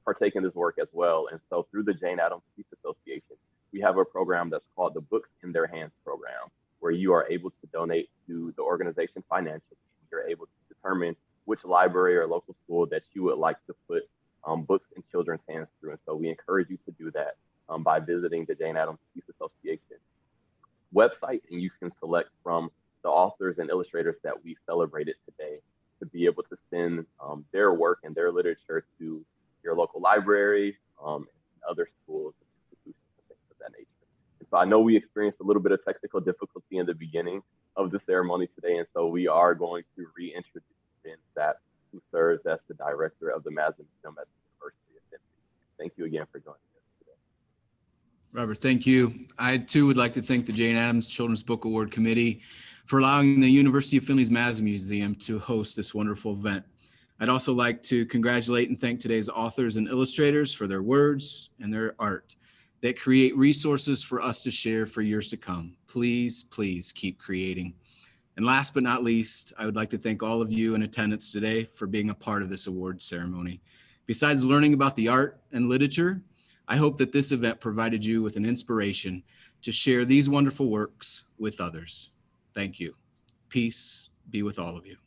[SPEAKER 7] partake in this work as well. And so through the Jane Addams Peace Association, we have a program that's called the Books in Their Hands program, where you are able to donate to the organization financially. You're able to determine which library or local school that you would like to put books in children's hands through. And so we encourage you to do that by visiting the Jane Addams Peace Association website, and you can select from the authors and illustrators that we celebrated today to be able to send their work and their literature to your local library and other schools and institutions and things of that nature. And so I know we experienced a little bit of technical difficulty in the beginning of the ceremony today, and so we are going to reintroduce Ben Sapp, who serves as the director of the Mazza Museum at the University of Findlay. Thank you again for joining us today.
[SPEAKER 23] Robert, thank you. I too would like to thank the Jane Addams Children's Book Award Committee for allowing the University of Findlay's Mazza Museum to host this wonderful event. I'd also like to congratulate and thank today's authors and illustrators for their words and their art that create resources for us to share for years to come. Please, please keep creating. And last but not least, I would like to thank all of you in attendance today for being a part of this award ceremony. Besides learning about the art and literature, I hope that this event provided you with an inspiration to share these wonderful works with others. Thank you. Peace be with all of you.